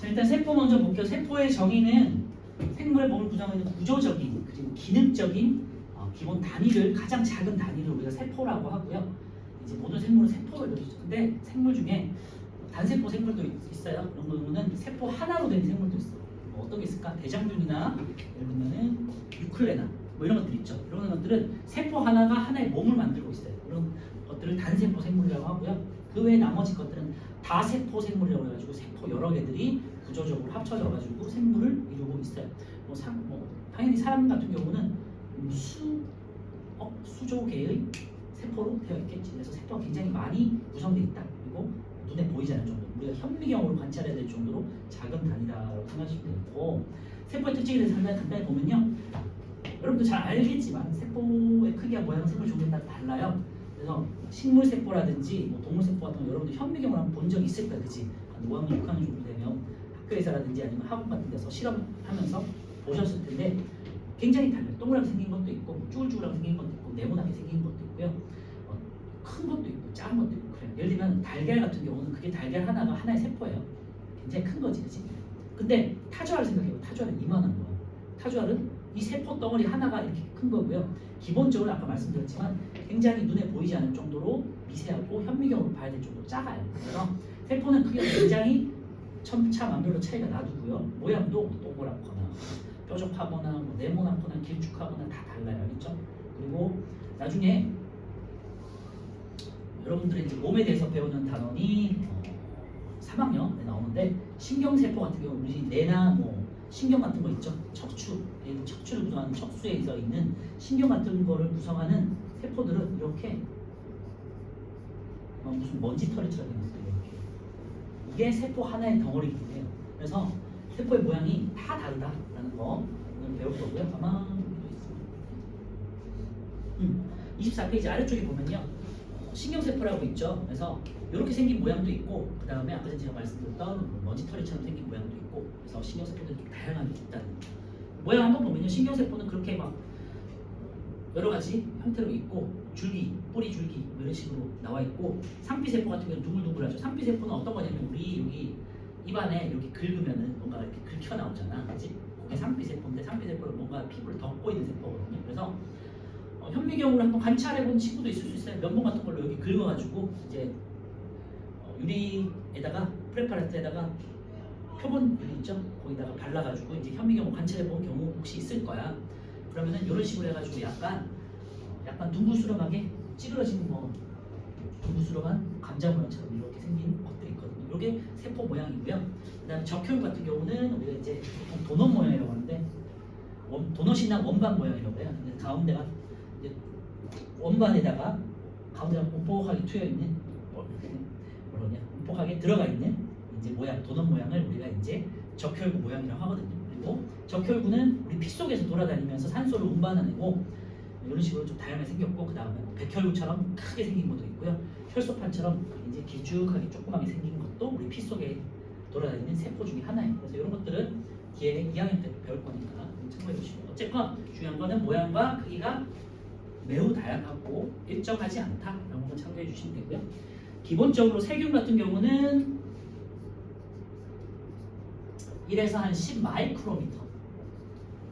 일단 세포 먼저 볼게요. 세포의 정의는 생물의 몸을 구성하는 구조적인 그리고 기능적인 기본 단위를 가장 작은 단위를 우리가 세포라고 하고요. 이제 모든 생물은 세포를 이루어지죠. 근데 생물 중에 단세포 생물도 있어요. 그런 경우는 세포 하나로 된 생물도 있어요. 뭐 어떤 게 있을까? 대장균이나 예를 들면은 유클레나 뭐 이런 것들 있죠. 이런 것들은 세포 하나가 하나의 몸을 만들고 있어요. 그런 것들을 단세포 생물이라고 하고요. 그 외에 나머지 것들은 다세포 생물이라고 해가지고 세포 여러 개들이 구조적으로 합쳐져가지고 생물을 이루고 있어요. 당연히 사람 같은 경우는 수조 개의 세포로 되어 있겠지. 그래서 세포가 굉장히 많이 구성되어 있다. 그리고 눈에 보이지 않을 정도, 우리가 현미경으로 관찰해야 될 정도로 작은 단위라고 생각하시면 되고, 세포의 특징에 대해서 간단히 보면요. 여러분도 잘 알겠지만 세포의 크기와 모양, 생물 종류에 따라 달라요. 그래서 식물 세포라든지 뭐 동물 세포 같은 거 여러분들 현미경으로 한번 본 적이 있을 거예요, 그렇지? 한 5학년, 6학년 정도 되면 학교에서라든지 아니면 학원 같은 데서 실험하면서 보셨을 텐데 굉장히 달라요. 동그랗게 생긴 것도 있고 쭈글쭈글하게 생긴 것도 있고 네모나게 생긴 것도 있고요. 큰 것도 있고 작은 것도 있고 그래요. 예를 들면 달걀 같은 경우는 그게 달걀 하나가 하나의 세포예요. 굉장히 큰 거지, 그렇지? 근데 타조알 생각해봐. 타조알은 이만한 거야. 타조알은 이 세포 덩어리 하나가 이렇게 큰 거고요. 기본적으로 아까 말씀드렸지만 굉장히 눈에 보이지 않을 정도로 미세하고 현미경으로 봐야 될 정도로 작아요. 그래서 세포는 크기가 굉장히 천차만별로 차이가 나두고요. 모양도 동그랗거나 뾰족하거나 뭐 네모나거나 길쭉하거나 다 달라요. 알겠죠? 그리고 나중에 여러분들이 이제 몸에 대해서 배우는 단원이 3학년에 나오는데 신경세포 같은 경우 우리 뇌나 뭐 신경 같은 거 있죠? 척추를 구성하는 척수에서 있는 신경 같은 거를 구성하는 세포들은 이렇게 무슨 먼지털이처럼 생겼어요. 이렇게. 이게 세포 하나의 덩어리거든요. 그래서 세포의 모양이 다 다르다라는 거 오늘 배울 거고요. 아마 24페이지 아래쪽에 보면요. 신경세포라고 있죠. 그래서 이렇게 생긴 모양도 있고 그 다음에 아까 전에 제가 말씀드렸던 먼지털이처럼 생긴 모양도 있고 그래서 신경세포들이 좀 다양하게 있다는 모양 한번 보면요. 신경세포는 그렇게 막 여러 가지 형태로 있고 줄기, 뿌리 줄기 뭐 이런 식으로 나와 있고 상피세포 같은 경우는 둥글둥글하죠. 상피세포는 어떤 거냐면 우리 여기 입안에 이렇게 긁으면은 뭔가 이렇게 긁혀 나오잖아. 그렇지? 그게 상피세포인데 상피세포는 뭔가 피부를 덮고 있는 세포거든요. 그래서 현미경으로 한번 관찰해본 친구도 있을 수 있어요. 면봉 같은 걸로 여기 긁어가지고 이제 유리에다가 프레파라트에다가 표본 유리 있죠? 거기다가 발라가지고 이제 현미경으로 관찰해본 경우 혹시 있을 거야. 그러면은 이런 식으로 해가지고 약간 둥글스름하게 찌그러진 뭐 둥글스름한 감자 모양처럼 이렇게 생긴 것들이 있거든요. 이게 세포 모양이고요. 그다음에 적혈구 같은 경우는 우리가 이제 도넛 모양이라고 하는데 도넛이나 원반 모양이라고 해요. 근데 가운데가 이제 원반에다가 가운데가 움푹하게 트여 있는 움푹하게 들어가 있는 이제 모양 도넛 모양을 우리가 이제 적혈구 모양이라고 하거든요. 그리고 적혈구는 우리 피 속에서 돌아다니면서 산소를 운반해내고 이런 식으로 좀 다양하게 생겼고 그 다음에 백혈구처럼 크게 생긴 것도 있고요. 혈소판처럼 이제 길쭉하게 조그맣게 생긴 것도 우리 피 속에 돌아다니는 세포 중에 하나예요. 그래서 이런 것들은 뒤에 2학년 때 배울 거니까 참고해 주시고 어쨌건 중요한 거는 모양과 크기가 매우 다양하고 일정하지 않다라는 걸 참고해 주시면 되고요. 기본적으로 세균 같은 경우는 1에서 한 10 마이크로미터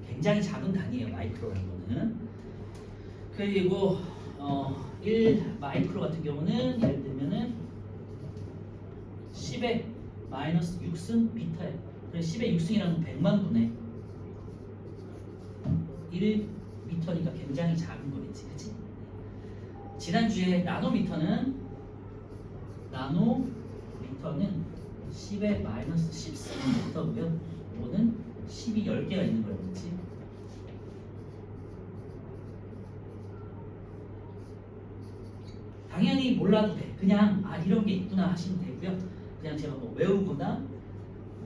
굉장히 작은 단위예요. 마이크로라는 거는. 그리고 1 마이크로 같은 경우는 예를 들면은 10의 마이너스 6승 미터예요. 그래서 10의 6승이라는 건 100만 분의 1 미터니까 굉장히 작은 거겠지, 그치? 지난주에 나노미터는 10의 마이너스 10cm고요. 이거는 10이 10개가 있는 거예요, 그렇지? 당연히 몰라도 돼. 그냥 이런 게 있구나 하시면 되고요. 그냥 제가 뭐 외우거나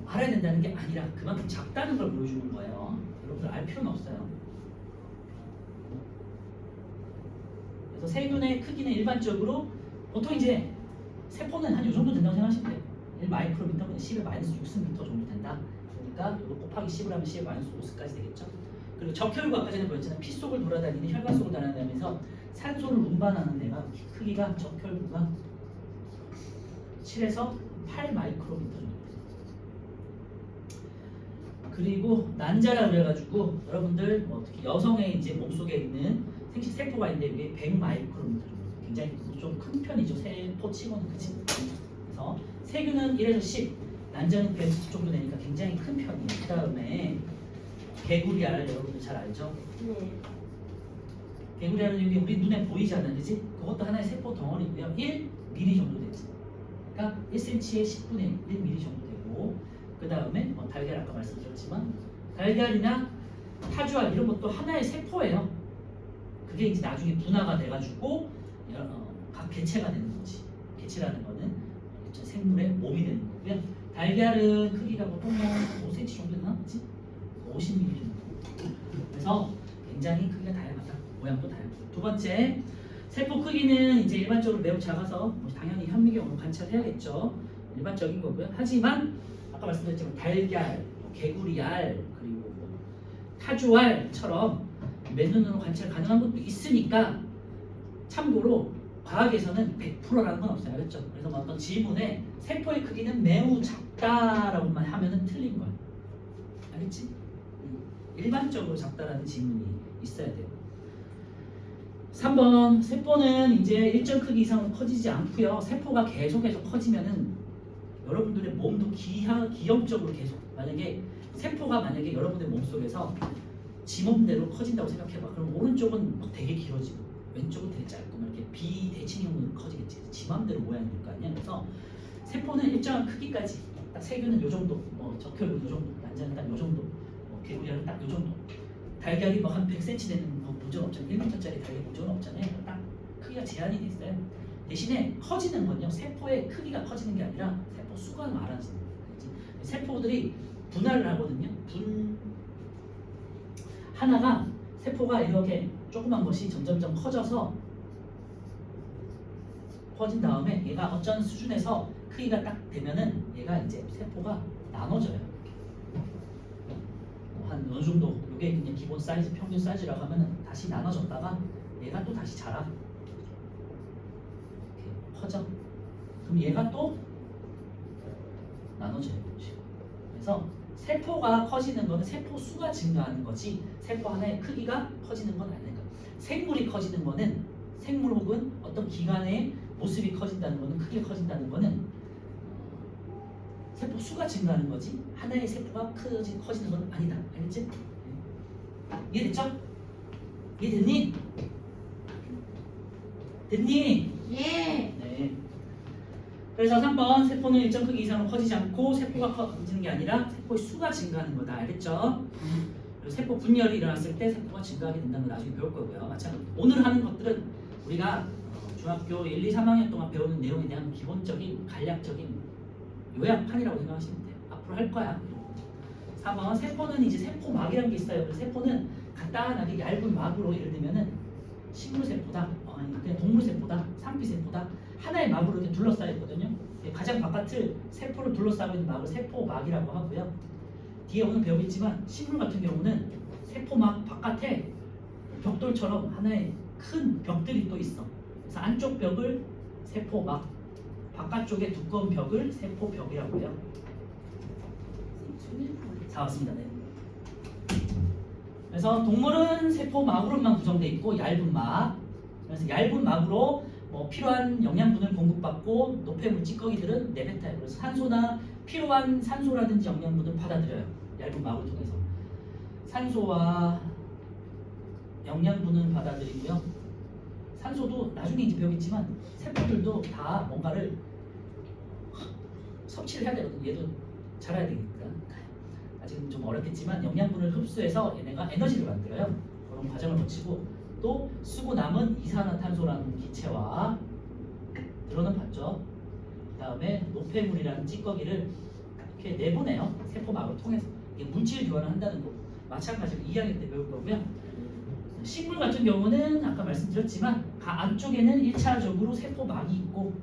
알아야 된다는 게 아니라 그만큼 작다는 걸 보여주는 거예요. 여러분들 알 필요는 없어요. 그래서 세균의 크기는 일반적으로 보통 이제 세포는 한 이 정도 된다고 생각하시면 돼요. 1 마이크로미터면 10의 마이너스 6승미터 정도 된다. 그러니까 이거 곱하기 10을 하면 10의 마이너스 5승까지 되겠죠. 그리고 적혈구 아까 전에 보였잖아요. 피 속을 돌아다니는 혈관 속을 돌아다니면서 산소를 운반하는 데가 크기가 적혈구가 7에서 8 마이크로미터 정도 돼요. 그리고 난자라 그래가지고 여러분들 뭐 특히 여성의 이제 몸속에 있는 생식 세포가 있는데 이게 100 마이크로미터 정도, 굉장히 좀 큰 편이죠. 세포치고는 그치. 그래서 세균은 1에서 10, 난자는 100 정도 되니까 굉장히 큰 편이에요. 그 다음에 개구리알 여러분들 잘 알죠? 네. 개구리알은 여기 우리 눈에 보이지 않는 그지? 그것도 하나의 세포 덩어리고요. 1mm 정도 되지. 그러니까 1cm에 10분의 1mm 정도 되고, 그 다음에 달걀 아까 말씀드렸지만 달걀이나 타주알 이런 것도 하나의 세포예요. 그게 이제 나중에 분화가 돼가지고 각 개체가 되는 거지. 개체라는 거는 생물의 몸이 되는 거고요. 달걀은 크기가 보통 5cm 정도 되나? 그치? 50mm 정도. 그래서 굉장히 크기가 다양하다. 모양도 다양하다. 두 번째, 세포 크기는 이제 일반적으로 매우 작아서 당연히 현미경으로 관찰해야겠죠. 일반적인 거고요. 하지만 아까 말씀드렸지만 달걀, 개구리알, 그리고 타주알처럼 맨눈으로 관찰 가능한 것도 있으니까 참고로 과학에서는 100%라는 건 없어요. 알겠죠? 그래서 뭐 어떤 질문에 세포의 크기는 매우 작다라고만 하면은 틀린 거야. 알겠지? 일반적으로 작다라는 질문이 있어야 돼요. 3번, 세포는 이제 일정 크기 이상으로 커지지 않고요. 세포가 계속해서 커지면은 여러분들의 몸도 기형적으로 계속, 만약에 세포가 만약에 여러분의 몸속에서 지 몸대로 커진다고 생각해봐. 그럼 오른쪽은 되게 길어지고 왼쪽은 되게 짧고 이렇게 비대칭형으로 커지겠지. 지 맘대로 모양일 거 아니야. 그래서 세포는 일정한 크기까지, 딱 세균은 요 정도, 적혈은 요 정도, 난자는 딱 요 정도, 개구리알은 딱 요 정도, 달걀이 뭐 한 100cm 되는 거 문제는 없잖아요. 1m짜리 달걀 문제는 없잖아요. 딱 크기가 제한이 돼 있어요. 대신에 커지는 건요, 세포의 크기가 커지는 게 아니라 세포 수가 많아지는 거예요. 세포들이 분할을 하거든요. 하나가 세포가 이렇게 조그만 것이 점점점 커져서 커진 다음에 얘가 어떤 수준에서 크기가 딱 되면은 얘가 이제 세포가 나눠져요. 한 어느 정도, 이게 그냥 기본 사이즈, 평균 사이즈라고 하면은 다시 나눠졌다가 얘가 또 다시 자라. 이렇게 커져. 그럼 얘가 또 나눠져요. 그래서 세포가 커지는 거는 세포 수가 증가하는 거지 세포 하나의 크기가 커지는 건 아닌 거예요. 생물이 커지는 거는, 생물 혹은 어떤 기관의 모습이 커진다는 거는, 크게 커진다는 거는 세포 수가 증가하는 거지 하나의 세포가 커지는 건 아니다. 알겠지? 이해됐죠? 이해됐니? 됐니? 예. 네. 그래서 3번, 세포는 일정 크기 이상으로 커지지 않고 세포가 커지는 게 아니라 세포의 수가 증가하는 거다. 알겠죠? 그리고 세포 분열이 일어났을 때 세포가 증가하게 된다는 걸 나중에 배울 거고요. 마찬가지로 오늘 하는 것들은 우리가 중학교 1, 2, 3학년 동안 배우는 내용에 대한 기본적인 간략적인 요약판이라고 생각하시면 돼요. 앞으로 할 거야. 4번, 세포는 이제 세포막이라는 게 있어요. 그래서 세포는 간단하게 얇은 막으로, 예를 들면은 식물세포다, 그냥 동물세포다, 상피세포다, 하나의 막으로 이렇게 둘러싸여 있거든요. 가장 바깥을 세포를 둘러싸고 있는 막을 세포막이라고 하고요. 뒤에 오늘 배우겠지만 식물 같은 경우는 세포막 바깥에 벽돌처럼 하나의 큰 벽들이 또 있어. 그래서 안쪽 벽을 세포막, 바깥쪽에 두꺼운 벽을 세포벽이라고 해요. 다 왔습니다. 네. 그래서 동물은 세포막으로만 구성되어 있고 얇은 막, 그래서 얇은 막으로 필요한 영양분을 공급받고 노폐물 찌꺼기들은 내뱉어요. 그래서 산소나 필요한 산소라든지 영양분을 받아들여요. 얇은 막을 통해서 산소와 영양분은 받아들이고요. 산소도 나중에 이제 배우겠지만 세포들도 다 뭔가를 섭취를 해야 되거든요. 얘도 자라야 되니까. 아직은 좀 어렵겠지만 영양분을 흡수해서 얘네가 에너지를 만들어요. 그런 과정을 거치고 또 쓰고 남은 이산화탄소라는 기체와 들어는 봤죠. 그 다음에 노폐물이라는 찌꺼기를 이렇게 내보내요. 세포막을 통해서. 이게 물질 교환을 한다는 거. 마찬가지로 2학년 때 배울 거고요. 식물 같은 경우는 아까 말씀드렸지만 안쪽에는 1차적으로 세포막이 있고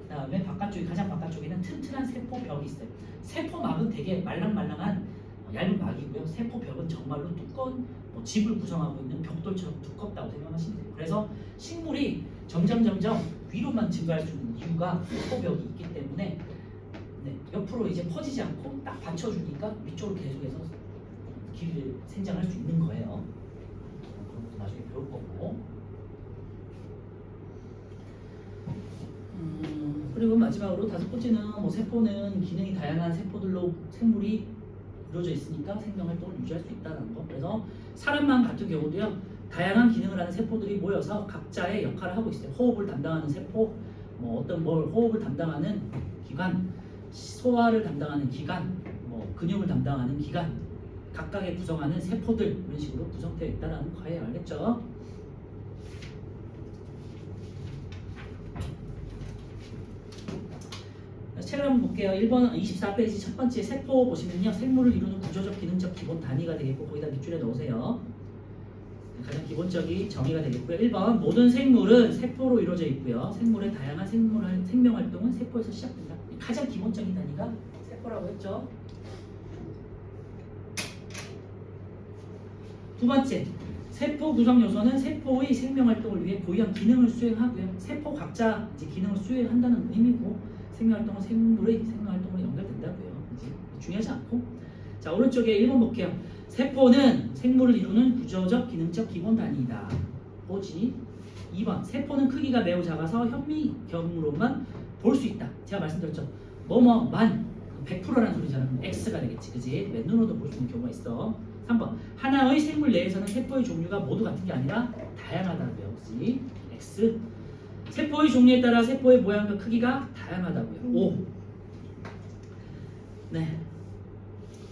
그 다음에 바깥쪽에, 가장 바깥쪽에는 튼튼한 세포벽이 있어요. 세포막은 되게 말랑말랑한 얇은 막이고요. 세포벽은 정말로 두꺼운 집을 구성하고 있는 벽돌처럼 두껍다고 생각하시면 돼요. 그래서 식물이 점점 위로만 증가할 수 있는 이유가 세포벽이 있기 때문에 옆으로 이제 퍼지지 않고 딱 받쳐주니까 위쪽으로 계속해서 길이를 생장할 수 있는 거예요. 그것도 나중에 배울 거고. 그리고 마지막으로 다섯 번째는 뭐 세포는 기능이 다양한 세포들로 생물이 이루어져 있으니까 생명 활동을 유지할 수 있다는 거. 그래서 사람만 같은 경우도요, 다양한 기능을 하는 세포들이 모여서 각자의 역할을 하고 있어요. 호흡을 담당하는 세포, 뭐 어떤 뭘 호흡을 담당하는 기관, 소화를 담당하는 기관, 뭐 근육을 담당하는 기관, 각각의 구성하는 세포들 이런 식으로 구성되어 있다는 거예요. 알겠죠? 책을 한번 볼게요. 1번 24페이지 첫 번째 세포 보시면요, 생물을 이루는 구조적 기능적 기본 단위가 되겠고 거기다 밑줄에 넣으세요. 가장 기본적인 정의가 되겠고요. 1번 모든 생물은 세포로 이루어져 있고요. 생물의 다양한 생명 활동은 세포에서 시작된다. 가장 기본적인 단위가 세포라고 했죠. 두 번째, 세포 구성 요소는 세포의 생명 활동을 위해 고유한 기능을 수행하고요. 세포 각자 이제 기능을 수행한다는 의미고, 생명 활동은 생물의 생명 활동으로 연결된다고요. 이제 중요하지 않고. 자, 오른쪽에 1번 볼게요. 세포는 생물을 이루는 구조적 기능적 기본 단위이다. 오지. 2번 세포는 크기가 매우 작아서 현미경으로만 볼 수 있다. 제가 말씀드렸죠. 뭐뭐만 100%라는 소리잖아. X가 되겠지, 그지? 맨눈으로도 볼 수 있는 경우가 있어. 3번 하나의 생물 내에서는 세포의 종류가 모두 같은 게 아니라 다양하다고요, 그지? X. 세포의 종류에 따라 세포의 모양과 크기가 다양하다고요. 5. 네.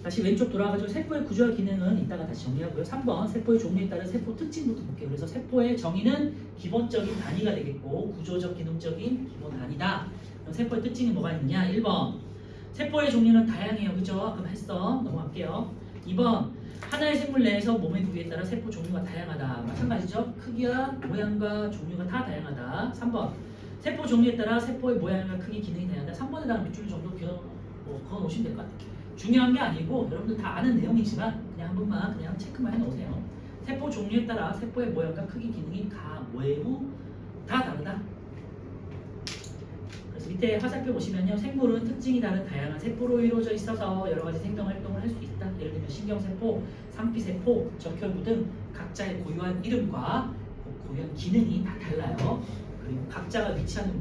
다시 왼쪽 돌아가지고 세포의 구조와 기능은 이따가 다시 정리하고요. 3번 세포의 종류에 따른 세포 특징부터 볼게요. 그래서 세포의 정의는 기본적인 단위가 되겠고 구조적 기능적인 기본 단위다. 그럼 세포의 특징이 뭐가 있느냐? 1번 세포의 종류는 다양해요. 그죠? 아까 했어. 넘어갈게요. 2번 하나의 생물 내에서 몸의 부위에 따라 세포 종류가 다양하다. 마찬가지죠. 크기와 모양과 종류가 다 다양하다. 3번 세포 종류에 따라 세포의 모양과 크기, 기능이 다양하다. 3번에다가 밑줄 정도 그어 놓으시면 될 것 같아요. 중요한 게 아니고 여러분들 다 아는 내용이지만 그냥 한 번만 그냥 체크만 해놓으세요. 세포 종류에 따라 세포의 모양과 크기, 기능이 매우 다 다르다. 그래서 밑에 화살표 보시면요, 생물은 특징이 다른 다양한 세포로 이루어져 있어서 여러 가지 생명 활동을 할 수 있다. 예를 들면 신경세포, 상피세포, 적혈구 등 각자의 고유한 이름과 고유한 기능이 다 달라요. 그리고 각자가 위치하는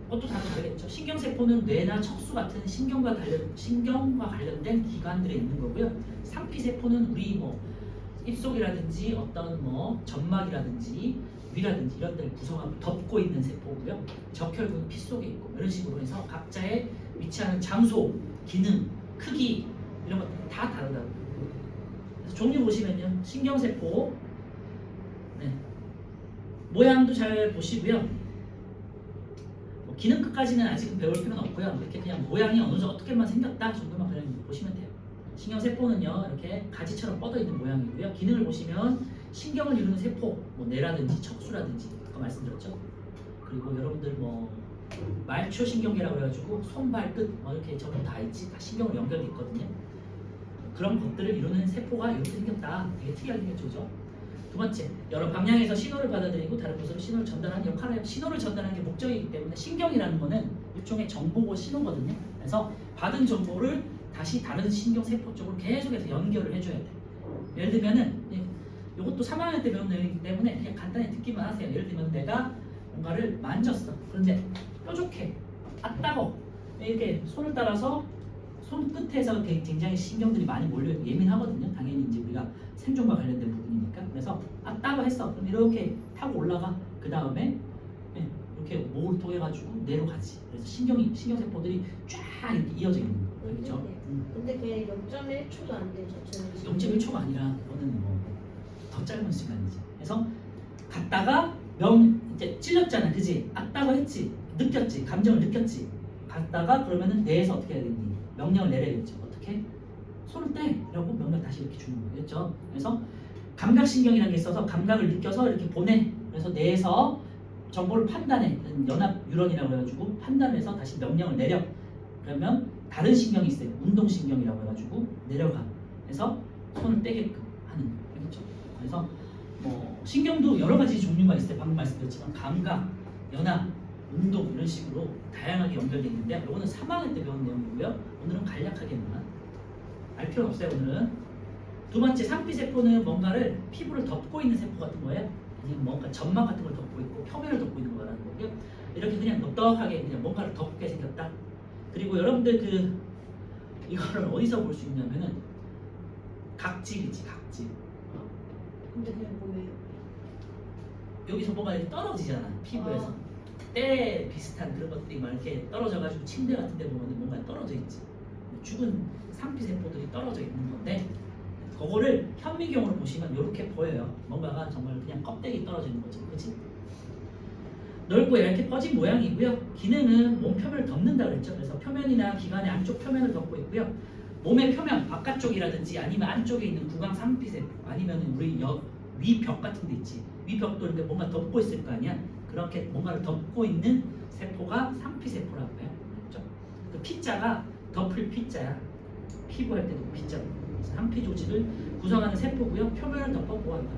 것도 다 다르겠죠. 신경세포는 뇌나 척수 같은 신경과 관련된 기관들에 있는 거고요. 상피세포는 우리 뭐 입속이라든지 어떤 뭐 점막이라든지 위라든지 이런 데를 구성하고 덮고 있는 세포고요. 적혈구는 피 속에 있고 이런 식으로 해서 각자의 위치하는 장소, 기능, 크기 이런 것들이 다 다르다고. 그래서 종류 보시면요, 신경세포 네. 모양도 잘 보시고요. 기능끝까지는 아직은 배울 필요는 없고요. 이렇게 그냥 모양이 어느 정도 어떻게만 생겼다 정도만 그냥 보시면 돼요. 신경세포는요, 이렇게 가지처럼 뻗어 있는 모양이고요. 기능을 보시면 신경을 이루는 세포, 뭐 뇌라든지 척수라든지 아까 말씀드렸죠. 그리고 여러분들 뭐 말초신경계라고 그래가지고 손, 발끝 이렇게 전부 다 있지, 다 신경으로 연결돼 있거든요. 그런 것들을 이루는 세포가 이렇게 생겼다. 되게 특이하게 생겼죠, 그죠? 두 번째, 여러 방향에서 신호를 받아들이고 다른 곳으로 신호를 전달하는 역할을 해요. 신호를 전달하는 게 목적이기 때문에 신경이라는 거는 일종의 정보고 신호거든요. 그래서 받은 정보를 다시 다른 신경세포 쪽으로 계속해서 연결을 해줘야 돼요. 예를 들면은 이것도 3학년 때 배운 내용이기 때문에 그냥 간단히 듣기만 하세요. 예를 들면 내가 뭔가를 만졌어. 그런데 뾰족해. 따가워. 이렇게 손을 따라서 손끝에서 굉장히 신경들이 많이 몰려 예민하거든요. 당연히 이제 우리가 생존과 관련된 부분이니까. 그래서 따가 했어. 그럼 이렇게 타고 올라가. 그 다음에 이렇게 목을 통해 가지고 내려가지. 그래서 신경세포들이 쫙 이렇게 이어져 있는 거예요. 그렇죠? 근데 그게 0.1초도 안 되죠. 0.1초가 아니라 그거는 뭐 더 짧은 시간이지. 그래서 갔다가 이제 찔렸잖아, 그지? 따가 했지, 느꼈지, 감정을 느꼈지. 갔다가 그러면은 뇌에서 어떻게 해야 되니? 명령을 내려야겠죠. 어떻게? 손을 떼라고 명령 다시 이렇게 주는 거겠죠. 그래서 감각신경이라는 게 있어서 감각을 느껴서 이렇게 보내. 그래서 뇌에서 정보를 판단해. 연합 뉴런이라고 해가지고 판단해서 다시 명령을 내려. 그러면 다른 신경이 있어요. 운동신경이라고 해가지고 내려가. 그래서 손을 떼게끔 하는 거겠죠. 그래서 뭐 신경도 여러 가지 종류가 있어요. 방금 말씀드렸지만 감각, 연합, 운동 이런 식으로 다양하게 연결되어 있는데 이거는 3학년 때 배운 내용이고요. 오늘은 간략하게만 알 필요는 없어요. 오늘은 두 번째 상피세포는 뭔가를 피부를 덮고 있는 세포 같은 거예요. 아니면 뭔가 점막 같은 걸 덮고 있고 표면을 덮고 있는 거라는 거고요. 이렇게 그냥 넉넉하게 그냥 뭔가를 덮게 생겼다. 그리고 여러분들 이거를 어디서 볼 수 있냐면은 각질이지 각질. 근데 그게 뭐예요? 여기서 뭐가 이렇게 떨어지잖아 피부에서. 때 비슷한 그런 것들이 막 이렇게 떨어져가지고 침대 같은 데 보면 뭔가 떨어져 있지. 죽은 상피세포들이 떨어져 있는 건데 그거를 현미경으로 보시면 이렇게 보여요. 뭔가가 정말 그냥 껍데기 떨어져 있는 거지, 그렇지? 넓고 얇게 퍼진 모양이고요. 기능은 몸 표면을 덮는다 그랬죠. 그래서 표면이나 기관의 안쪽 표면을 덮고 있고요. 몸의 표면 바깥쪽이라든지 아니면 안쪽에 있는 구강 상피세포 아니면 우리 위벽 같은 데 있지. 위벽도 이렇게 뭔가 덮고 있을 거 아니야. 그렇게 뭔가를 덮고 있는 세포가 상피세포라고 해요. 그렇죠? 그 피자가 덮을 피자야. 피부할 때도 피자. 상피 조직을 구성하는 세포고요. 표면을 덮어 보호한다.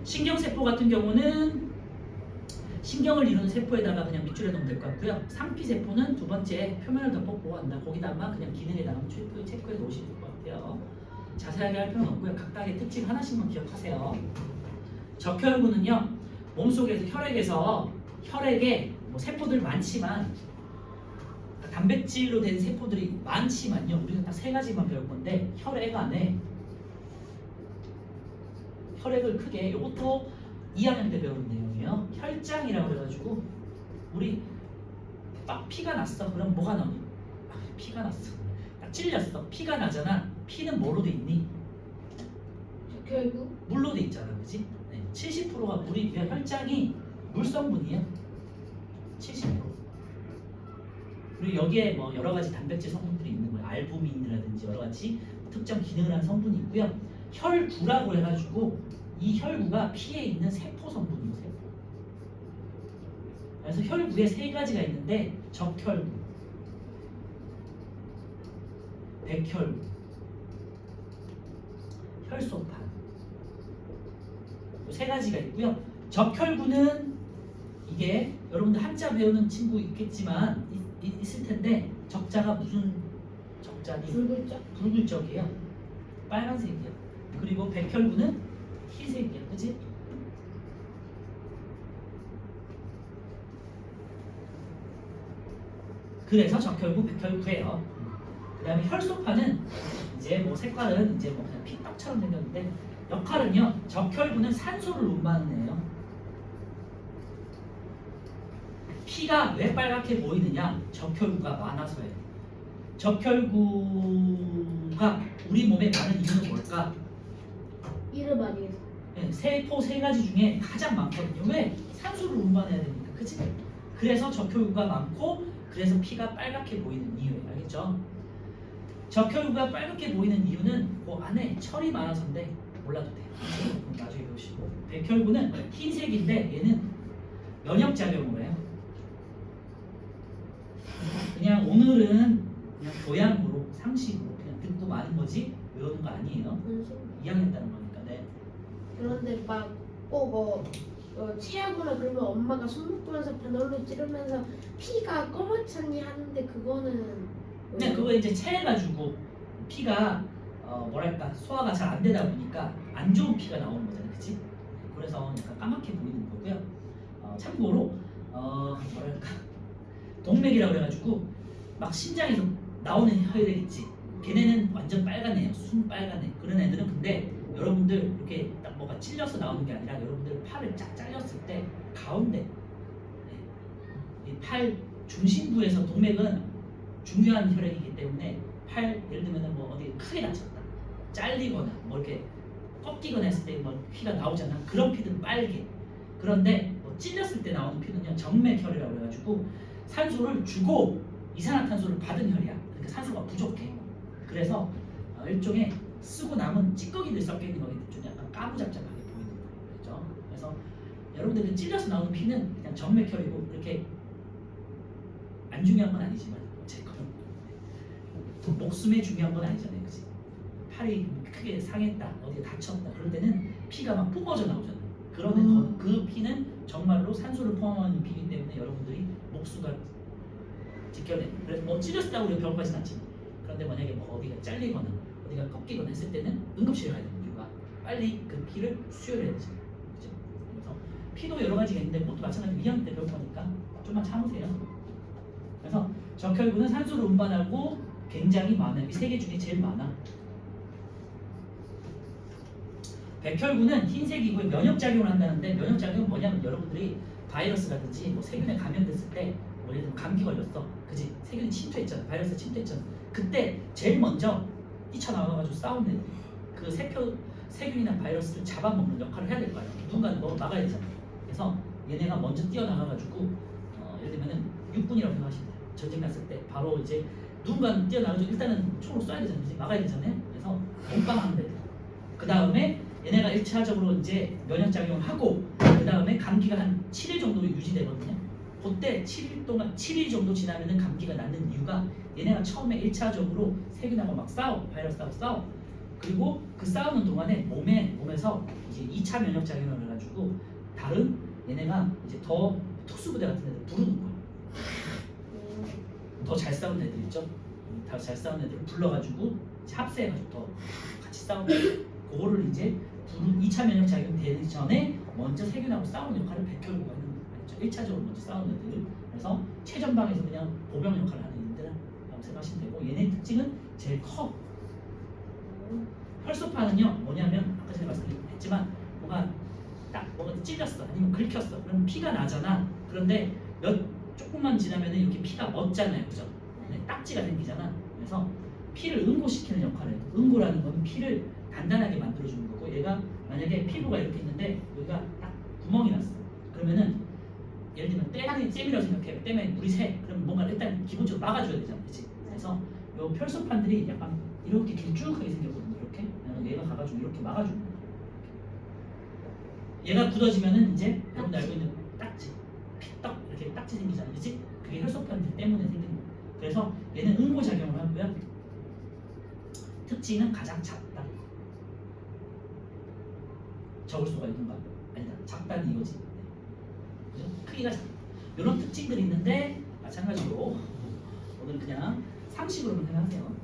신경세포 같은 경우는 신경을 이루는 세포에다가 그냥 밑줄에 넣으면 될 것 같고요. 상피세포는 두 번째 표면을 덮어 보호한다. 거기다가 그냥 기능에다가 체크해 놓으시면 될 것 같아요. 자세하게 할 필요는 없고요. 각각의 특징 하나씩만 기억하세요. 적혈구는요. 몸속에서 혈액에 뭐 세포들 많지만 단백질로 된 세포들이 많지만요. 우리는 딱 세 가지만 배울 건데 혈액 안에 혈액을 크게 이것도 2학년 때 배우는 내용이에요. 혈장이라고 해가지고 우리 막 피가 났어. 그럼 뭐가 나오니? 피가 났어. 딱 찔렸어. 피가 나잖아. 피는 뭐로 돼 있니? 결국 물로 돼 있잖아, 그렇지? 네, 70%가 물이 혈장이 물 성분이에요. 70%. 그리고 여기에 뭐 여러 가지 단백질 성분들이 있는 거예요. 알부민이라든지 여러 가지 특정 기능을 하는 성분이 있고요. 혈구라고 해가지고 이 혈구가 피에 있는 세포 성분이에요. 세포. 그래서 혈구에 세 가지가 있는데 적혈구, 백혈구, 혈소판 세 가지가 있고요. 적혈구는 이게 여러분들 한자 배우는 친구 있겠지만 있을 텐데 적자가 무슨 적자니? 붉을자? 붉을적이에요. 빨간색이에요. 그리고 백혈구는 흰색이야, 그지? 그래서 적혈구, 백혈구예요. 그다음에 혈소판은 이제 뭐 색깔은 이제 뭐 그냥 피떡처럼 생겼는데 역할은요. 적혈구는 산소를 운반하는 애예요. 피가 왜 빨갛게 보이느냐? 적혈구가 많아서예요. 적혈구가 우리 몸에 많은 이유는 뭘까? 이름 아니에요. 네, 세포 세 가지 중에 가장 많거든요. 왜? 산소를 운반해야 되니까, 그치? 그래서 적혈구가 많고 그래서 피가 빨갛게 보이는 이유예요. 알겠죠? 적혈구가 빨갛게 보이는 이유는 그 안에 철이 많아서인데 몰라도 돼요. 나중에 보시고. 백혈구는 흰색인데 얘는 면역작용을 해요. 그냥 오늘은 그냥 교양으로 상식으로 그냥 듣고 마는 거지 외우는 거 아니에요. 2학년 따는 거니까. 네. 그런데 막 꼭 체하거나 그러면 엄마가 손 묶으면서 바늘로 찌르면서 피가 꺼멓잖니 하는데 그거는 네, 그거 이제 체해가지고 피가 뭐랄까 소화가 잘 안 되다 보니까 안 좋은 피가 나오는 거잖아요, 그렇지? 그래서 약간 까맣게 보이는 거고요. 참고로 뭐랄까 동맥이라고 그래가지고 막 심장에서 나오는 혈액 있지. 걔네는 완전 빨간애요, 순 빨간애. 그런 애들은 근데 여러분들 이렇게 딱 뭐가 찔려서 나오는 게 아니라 여러분들 팔을 쫙 잘렸을 때 가운데 이 팔 중심부에서 동맥은 중요한 혈액이기 때문에 팔 예를 들면 뭐 어디 크게 다쳤다, 잘리거나 뭐 이렇게 꺾이거나 했을 때 뭐 피가 나오잖아. 그런 피는 빨개. 그런데 뭐 찔렸을 때 나오는 피는요 정맥혈이라고 해가지고 산소를 주고 이산화탄소를 받은 혈이야. 그러니까 산소가 부족해. 그래서 일종의 쓰고 남은 찌꺼기들 섞여 있는 거기 때문에 좀 약간 까무잡잡하게 보이는 거예요. 그렇죠? 그래서 여러분들 그 찔려서 나오는 피는 그냥 정맥혈이고 그렇게 안 중요한 건 아니지만 어쨌건 목숨에 중요한 건 아니잖아요, 그치? 팔이 크게 상했다, 어디에 다쳤다 그럴 때는 피가 막 뿜어져 나오잖아요. 그러면 그 피는 정말로 산소를 포함하는 피이기 때문에 여러분들이 목수가 지켜내. 그래서 뭐 찔렸다고 우리가 병원 가진 않지만 그런데 만약에 뭐 어디가 잘리거나 어디가 꺾이거나 했을 때는 응급실에 가야 됩니다. 빨리 그 피를 수혈해야 되죠. 그죠? 그래서 피도 여러 가지가 있는데 그것도 마찬가지로 2학년 때 배울 거니까 좀만 참으세요. 그래서 적혈구는 산소를 운반하고 굉장히 많아요. 이 세 개 중에 제일 많아. 백혈구는 흰색이고 면역작용을 한다는데 면역작용은 뭐냐면 여러분들이 바이러스라든지 뭐 세균에 감염됐을 때 뭐 예를 들면 감기 걸렸어. 그지? 세균이 침투했잖아. 바이러스 침투했잖아. 그때 제일 먼저 뛰쳐나와가지고 싸우는 애들. 그 세균이나 바이러스를 잡아먹는 역할을 해야 될 거 아니야. 누군가는 너 막아야 되잖아. 그래서 얘네가 먼저 뛰어나가가지고 예를 들면은 육군이라고 생각하시면 돼요. 전쟁 갔을 때 바로 이제 누군가는 뛰어나가지고 일단은 총으로 쏴야 되잖아요. 그치? 막아야 되잖아요. 그래서 몸빵하는 애들. 그 다음에 얘네가 1차적으로 이제 면역작용을 하고 그 다음에 감기가 한 7일 정도 유지되거든요. 그때 7일 정도 지나면은 감기가 낫는 이유가 얘네가 처음에 1차적으로 세균하고 막 싸워, 바이러스하고 싸워. 그리고 그 싸우는 동안에 몸에서 이제 2차 면역작용을 해가지고 다른 얘네가 이제 더 특수부대 같은 애들 부르는 거야. 더 잘 싸우는 애들 있죠? 더 잘 싸우는 애들을 불러가지고 이제 합세해가지고 더 같이 싸우는 그거를 이제 2차 면역 작용 되기 전에 먼저 세균하고 싸우는 역할을 백혈구가 하는 거죠. 1차적으로 먼저 싸우는 애들. 그래서 최전방에서 그냥 보병 역할을 하는 애들이라고 생각하시면 되고 얘네 특징은 제일 커. 혈소판은요 뭐냐면 아까 전에 말씀드렸지만 뭐가 딱 뭐가 찔렸어 아니면 긁혔어 그럼 피가 나잖아. 그런데 조금만 지나면은 이렇게 피가 멎잖아요. 그죠? 네, 딱지가 생기잖아. 그래서 피를 응고시키는 역할을 해요. 응고라는 건 피를 단단하게 만들어주는 거고 얘가 만약에 피부가 이렇게 있는데 여기가 딱 구멍이 났어. 그러면은 예를 들면 댐이라고 생각해. 댐에 물이 새. 그럼 뭔가 일단 기본적으로 막아줘야 되잖아. 그치? 그래서 요 펼소판들이 약간 이렇게 길쭉하게 생겼거든요. 이렇게 얘가 가가지고 이렇게 막아주는 거예요. 얘가 굳어지면은 이제 여러분들 알고 있는 딱지, 피떡 이렇게 딱지 생기잖아. 그치? 그게 혈소판들 때문에 생기는 거예요. 그래서 얘는 응고작용을 하고요. 특징은 가장 작다. 적을 수가 있는가? 아니다. 작다는 이거지. 네. 그죠? 크기가 작다. 이런 특징들이 있는데 마찬가지로 오늘 그냥 상식으로만 생각하세요.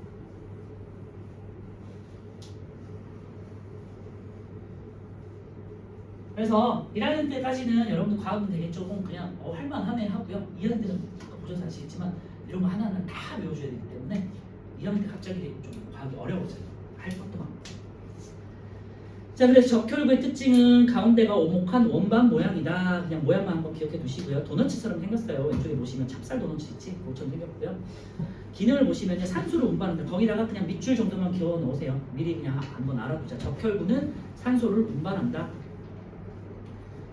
그래서 1학년 때까지는 여러분들 과학은 되게 조금 그냥 할만하네 하고요. 2학년 때는 아까 보셔서 아시겠지만 이런 거 하나하나 다 외워줘야 되기 때문에 2학년 때 갑자기 좀 과학이 어려워져요. 할 것도 많고. 자, 그래서 적혈구의 특징은 가운데가 오목한 원반 모양이다. 그냥 모양만 한번 기억해 두시고요. 도너츠처럼 생겼어요. 왼쪽에 보시면 찹쌀 도너츠 있지? 그것처럼 생겼고요. 기능을 보시면 산소를 운반한다. 거기다가 그냥 밑줄 정도만 기어 넣으세요. 미리 그냥 한번 알아두자. 적혈구는 산소를 운반한다.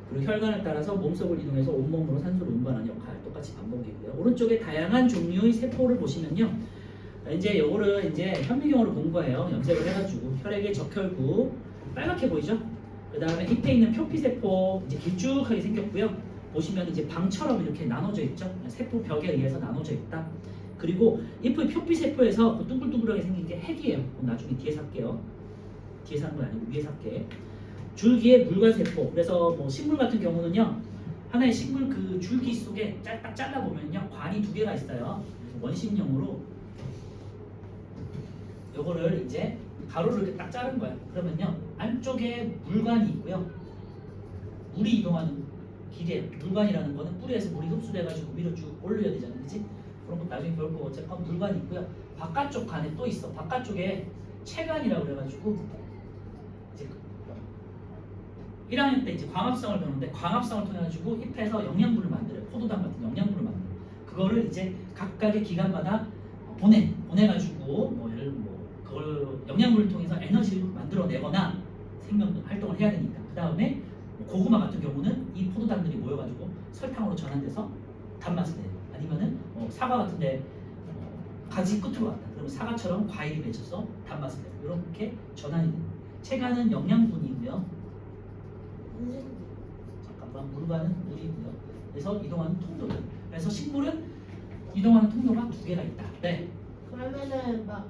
그리고 혈관을 따라서 몸속을 이동해서 온몸으로 산소를 운반하는 역할 똑같이 반복이고요. 오른쪽에 다양한 종류의 세포를 보시면요. 이제 요거를 이제 현미경으로 본 거예요. 염색을 해가지고 혈액의 적혈구 빨갛게 보이죠? 그 다음에 잎에 있는 표피세포 이제 길쭉하게 생겼고요. 보시면 이제 방처럼 이렇게 나눠져 있죠. 세포 벽에 의해서 나눠져 있다. 그리고 잎의 표피세포에서 그 둥글둥글하게 생긴 게 핵이에요. 나중에 뒤에서 할게요. 뒤에서 하는 건 아니고 위에서 할게. 줄기의 물과세포. 그래서 뭐 식물 같은 경우는요. 하나의 식물 그 줄기 속에 딱 잘라보면요. 관이 두 개가 있어요. 그래서 원심력으로 요거를 이제 가로를 이렇게 딱 자른 거야. 그러면요. 안쪽에 물관이 있고요. 물이 이동하는 길이에요. 물관이라는 거는 뿌리에서 물이 흡수돼가지고 위로 쭉 올려야 되잖아요. 그치? 그런 거 나중에 배울 거고 어쨌건 물관이 있고요. 바깥쪽 관에 또 있어. 바깥쪽에 체관이라고 그래가지고 이제 1학년 때 이제 광합성을 배우는데 광합성을 통해 가지고 잎에서 영양분을 만들어요. 포도당 같은 영양분을 만들어요. 그거를 이제 각각의 기관마다 보내가지고 뭐 예를 뭐 그걸 영양분을 통해서 에너지를 만들어내거나 생명 활동을 해야 되니까. 그 다음에 고구마 같은 경우는 이 포도당들이 모여가지고 설탕으로 전환돼서 단맛을 내요. 아니면은 사과 같은데 가지 끝으로 갔다. 그러면 사과처럼 과일이 맺혀서 단맛을 내요. 이렇게 전환이 돼요. 체간은 영양분이고요. 잠깐만, 물과는 물이고요. 그래서 이동하는 통로예요. 그래서 식물은 이동하는 통로가 두 개가 있다. 네. 그러면은 막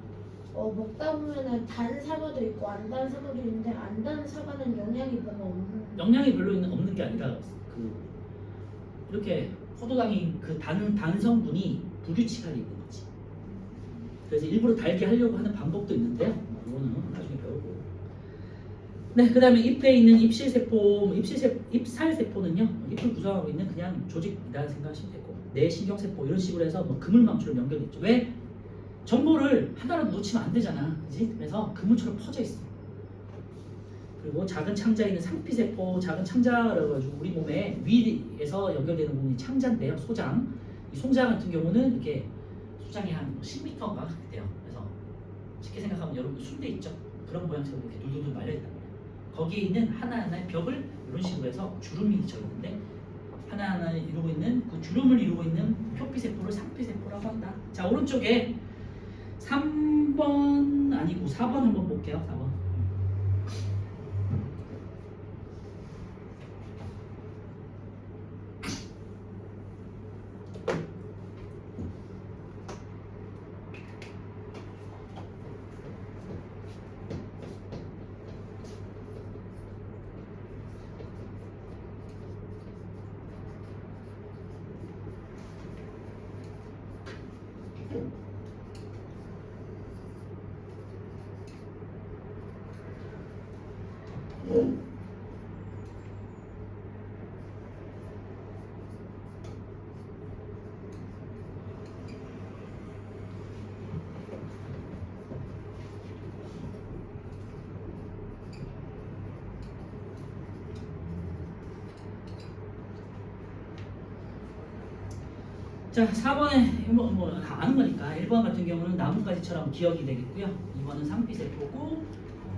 먹다 보면은 단 사과도 있고 안 단 사과도 있는데 안 단 사과는 영양이 별로 없는. 영양이 별로 없는 게 아니라 그 이렇게 포도당이 그 단 성분이 불규칙하게 있는 거지. 그래서 일부러 달게 하려고 하는 방법도 있는데요. 이거는 나중에 배우고. 네, 그 다음에 잎에 있는 입실세포, 잎살세포는요, 잎을 구성하고 있는 그냥 조직이다 생각하시면 되고, 뇌신경세포 이런 식으로 해서 뭐 그물망처럼 연결돼 있죠. 왜? 정보를 하나라도 놓치면 안 되잖아, 그지? 그래서 그물처럼 퍼져 있어. 그리고 작은 창자에 있는 상피세포, 작은 창자라고 해가지고 우리 몸에 위에서 연결되는 부분이 창자인데요, 소장. 이 소장 같은 경우는 이렇게 소장이 한 10m가 돼요. 그래서 쉽게 생각하면 여러분 순대 있죠? 그런 모양처럼 이렇게 둘둘둘 말려있단 말이에요. 거기에 있는 하나하나의 벽을 이런 식으로 해서 주름이 져 있는데 하나하나 이루고 있는 그 주름을 이루고 있는 표피세포를 상피세포라고 한다. 자, 오른쪽에 3번 아니고 4번 한번 볼게요. 4번. 자, 4번에 다 아는 거니까 1번 같은 경우는 나뭇가지처럼 기억이 되겠고요. 2번은 상피세포고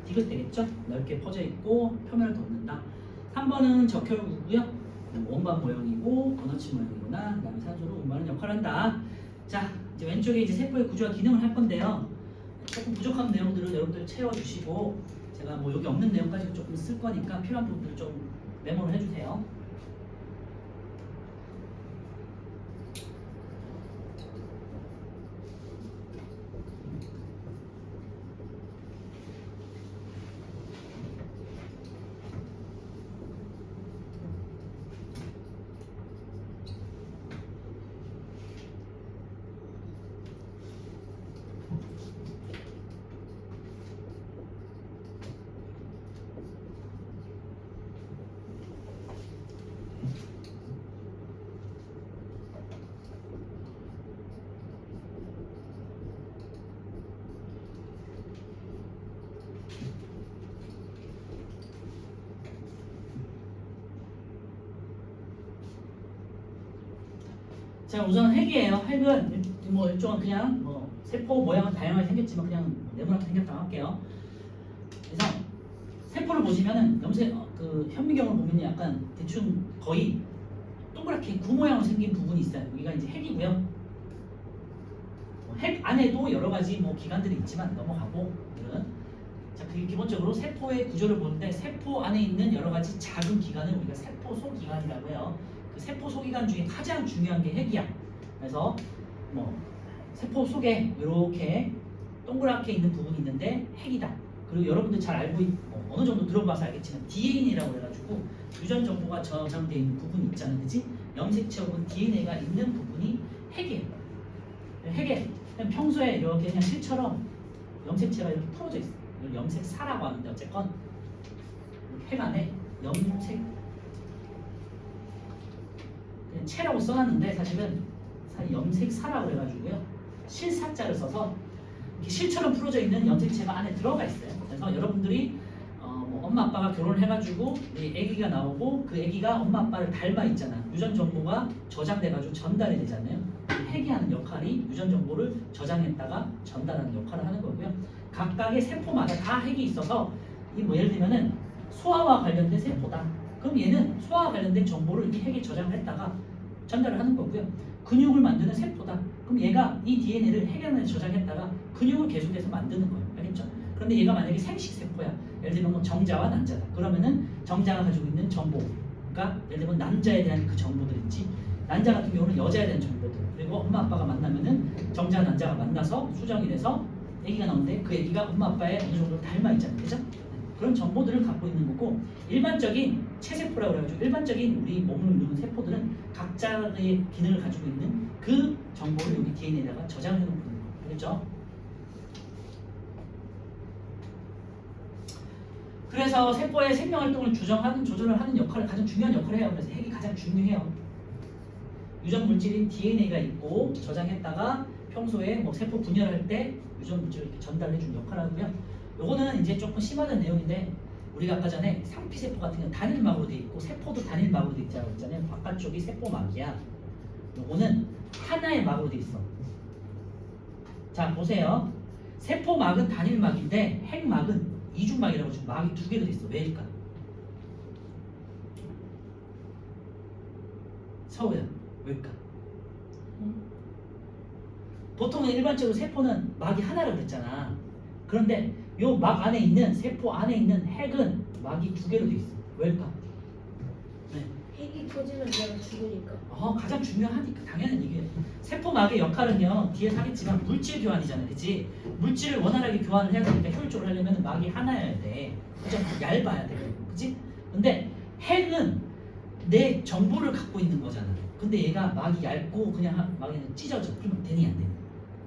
디귿되겠죠? 넓게 퍼져 있고 표면을 덮는다. 3번은 적혈구고요. 원반 모형이고 도너츠 모형이구나. 그다음에 산소로 운반하는 역할을 한다. 자, 이제 왼쪽에 이제 세포의 구조와 기능을 할 건데요. 조금 부족한 내용들을 여러분들 채워주시고 제가 뭐 여기 없는 내용까지 조금 쓸 거니까 필요한 부분들 좀 메모를 해주세요. 자, 우선 핵이에요. 핵은 뭐 일종은 그냥 뭐 세포 모양은 다양하게 생겼지만 그냥 네모나게 생겼다고 할게요. 그래서 세포를 보시면은 그 현미경을 보면 약간 대충 거의 동그랗게 구 모양으로 생긴 부분이 있어요. 여기가 이제 핵이고요. 핵 안에도 여러 가지 뭐 기관들이 있지만 넘어가고 오늘은 자, 그 기본적으로 세포의 구조를 보는데 세포 안에 있는 여러 가지 작은 기관을 우리가 세포 소기관이라고 해요. 그 세포 소기관 중에 가장 중요한 게 핵이야. 그래서 뭐 세포 속에 이렇게 동그랗게 있는 부분이 있는데 핵이다. 그리고 여러분들 잘 알고 뭐 어느 정도 들어봐서 알겠지만 DNA라고 해가지고 유전 정보가 저장되어 있는 부분이 있잖아요, 그렇지? 염색체 혹은 DNA가 있는 부분이 핵이에요. 핵에 평소에 이렇게 그냥 실처럼 염색체가 이렇게 풀어져 있어요. 이걸 염색사라고 하는데 어쨌건 핵 안에 염색 그냥 체라고 써놨는데 사실은 염색사라고 해가지고요. 실사자를 써서 이렇게 실처럼 풀어져 있는 염색체가 안에 들어가 있어요. 그래서 여러분들이 뭐 엄마 아빠가 결혼을 해가지고 이 아기가 나오고 그 아기가 엄마 아빠를 닮아 있잖아. 유전 정보가 저장돼가지고 전달이 되잖아요. 핵이 하는 역할이 유전 정보를 저장했다가 전달하는 역할을 하는 거고요. 각각의 세포마다 다 핵이 있어서 이 뭐 예를 들면은 소화와 관련된 세포다. 그럼 얘는 소화와 관련된 정보를 이 핵에 저장을 했다가 전달을 하는 거고요. 근육을 만드는 세포다. 그럼 얘가 이 DNA를 핵 안에 저장했다가 근육을 계속해서 만드는 거예요. 알겠죠? 그런데 얘가 만약에 생식 세포야. 예를 들면 뭐 정자와 난자다. 그러면은 정자가 가지고 있는 정보가 예를 들면 남자에 대한 그 정보들 있지. 난자 같은 경우는 여자에 대한 정보들. 그리고 엄마 아빠가 만나면은 정자 난자가 만나서 수정이 돼서 아기가 나오는데 그 아기가 엄마 아빠의 어느 정도 닮아 있잖아요. 그죠? 그런 정보들을 갖고 있는 거고 일반적인 체세포라고 해가지고 일반적인 우리 몸을 이루는 세포들은 각자의 기능을 가지고 있는 그 정보를 여기 DNA에다가 저장해 놓는 거예요. 알겠죠? 그래서 세포의 생명 활동을 조절을 하는 역할을 가장 중요한 역할을 해요. 그래서 핵이 가장 중요해요. 유전 물질인 DNA가 있고 저장했다가 평소에 뭐 세포 분열할 때 유전 물질을 이렇게 전달해 주는 역할을 하고요. 요거는 이제 조금 심화된 내용인데 우리가 아까 전에 상피세포 같은 경우는 단일막으로 돼 있고 세포도 단일막으로 돼 있다고 했잖아요. 바깥쪽이 세포막이야. 요거는 하나의 막으로 돼 있어. 자 보세요. 세포막은 단일막인데 핵막은 이중막이라고 지금 막이 두 개로 돼 있어. 왜일까? 서우야, 왜일까? 보통은 일반적으로 세포는 막이 하나라고 그랬잖아. 그런데 요 막 안에 있는 세포 안에 있는 핵은 막이 두 개로 돼 있어. 왜일까? 네. 핵이 터지면 내가 죽으니까. 가장 중요하니까 당연한 얘기예요. 세포막의 역할은요 뒤에 하겠지만 물질 교환이잖아요, 그렇지? 물질을 원활하게 교환을 해야 되니까 효율적으로 하려면 막이 하나여야 돼. 좀 얇아야 돼, 그렇지? 근데 핵은 내 정보를 갖고 있는 거잖아. 근데 얘가 막이 얇고 그냥 막이 찢어져. 그러면 되니 안 되니?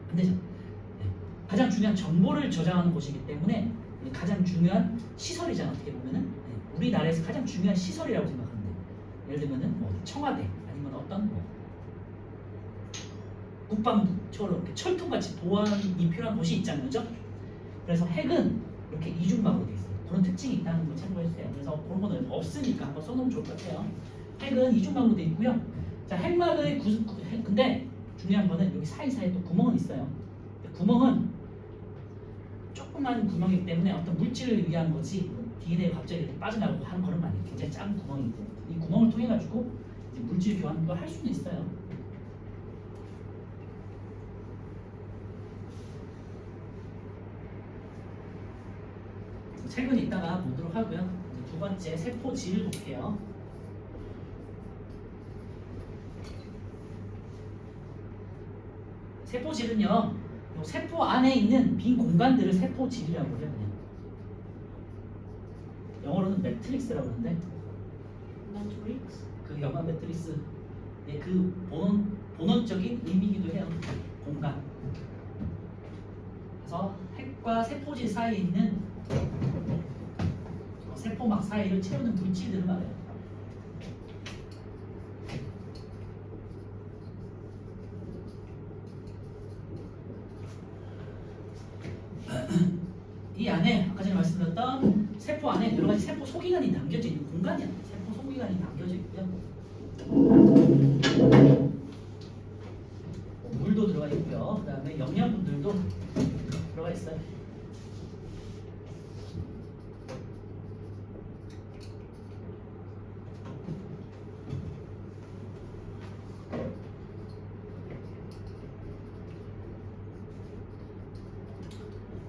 안 되죠. 네. 가장 중요한 정보를 저장하는 곳이기 때문에 가장 중요한 시설이잖아. 어떻게 보면은 네. 우리나라에서 가장 중요한 시설이라고 생각하면 돼. 예를 들면은 뭐 청와대 아니면 어떤 뭐 국방부처럼 이렇게 철통같이 보안이 필요한 곳이 있잖아요, 그죠? 그래서 핵은 이렇게 이중막으로 돼 있어요. 그런 특징이 있다는 걸 참고해 주세요. 그래서 그런 거는 없으니까 한번 써놓으면 좋을 것 같아요. 핵은 이중막으로 돼 있고요. 자, 핵막의 근데 중요한 거는 여기 사이사이에 또 구멍은 있어요. 구멍은 조그만 구멍이기 때문에 어떤 물질을 위한 거지 DNA가 갑자기 이렇게 빠져나가고 하는 그런 거 아니에요. 굉장히 작은 구멍이고 이 구멍을 통해 가지고 이제 물질 교환도 할 수는 있어요. 책은 이따가 보도록 하고요. 이제 두 번째 세포질을 볼게요. 세포질은요, 요 세포 안에 있는 빈 공간들을 세포질이라고 해요. 그냥 영어로는 매트릭스라고 하는데 매트릭스? 그 영화 매트릭스 그 본원적인 의미이기도 해요. 공간. 그래서 핵과 세포질 사이에 있는 세포막 사이를 채우는 물질들을 말해요. 이 안에 아까 전에 말씀드렸던 세포 안에 여러 가지 세포 소기관이 담겨져 있는 공간이야. 세포 소기관이 담겨져 있고요. 물도 들어가 있고요. 그 다음에 영양분들도 들어가 있어요.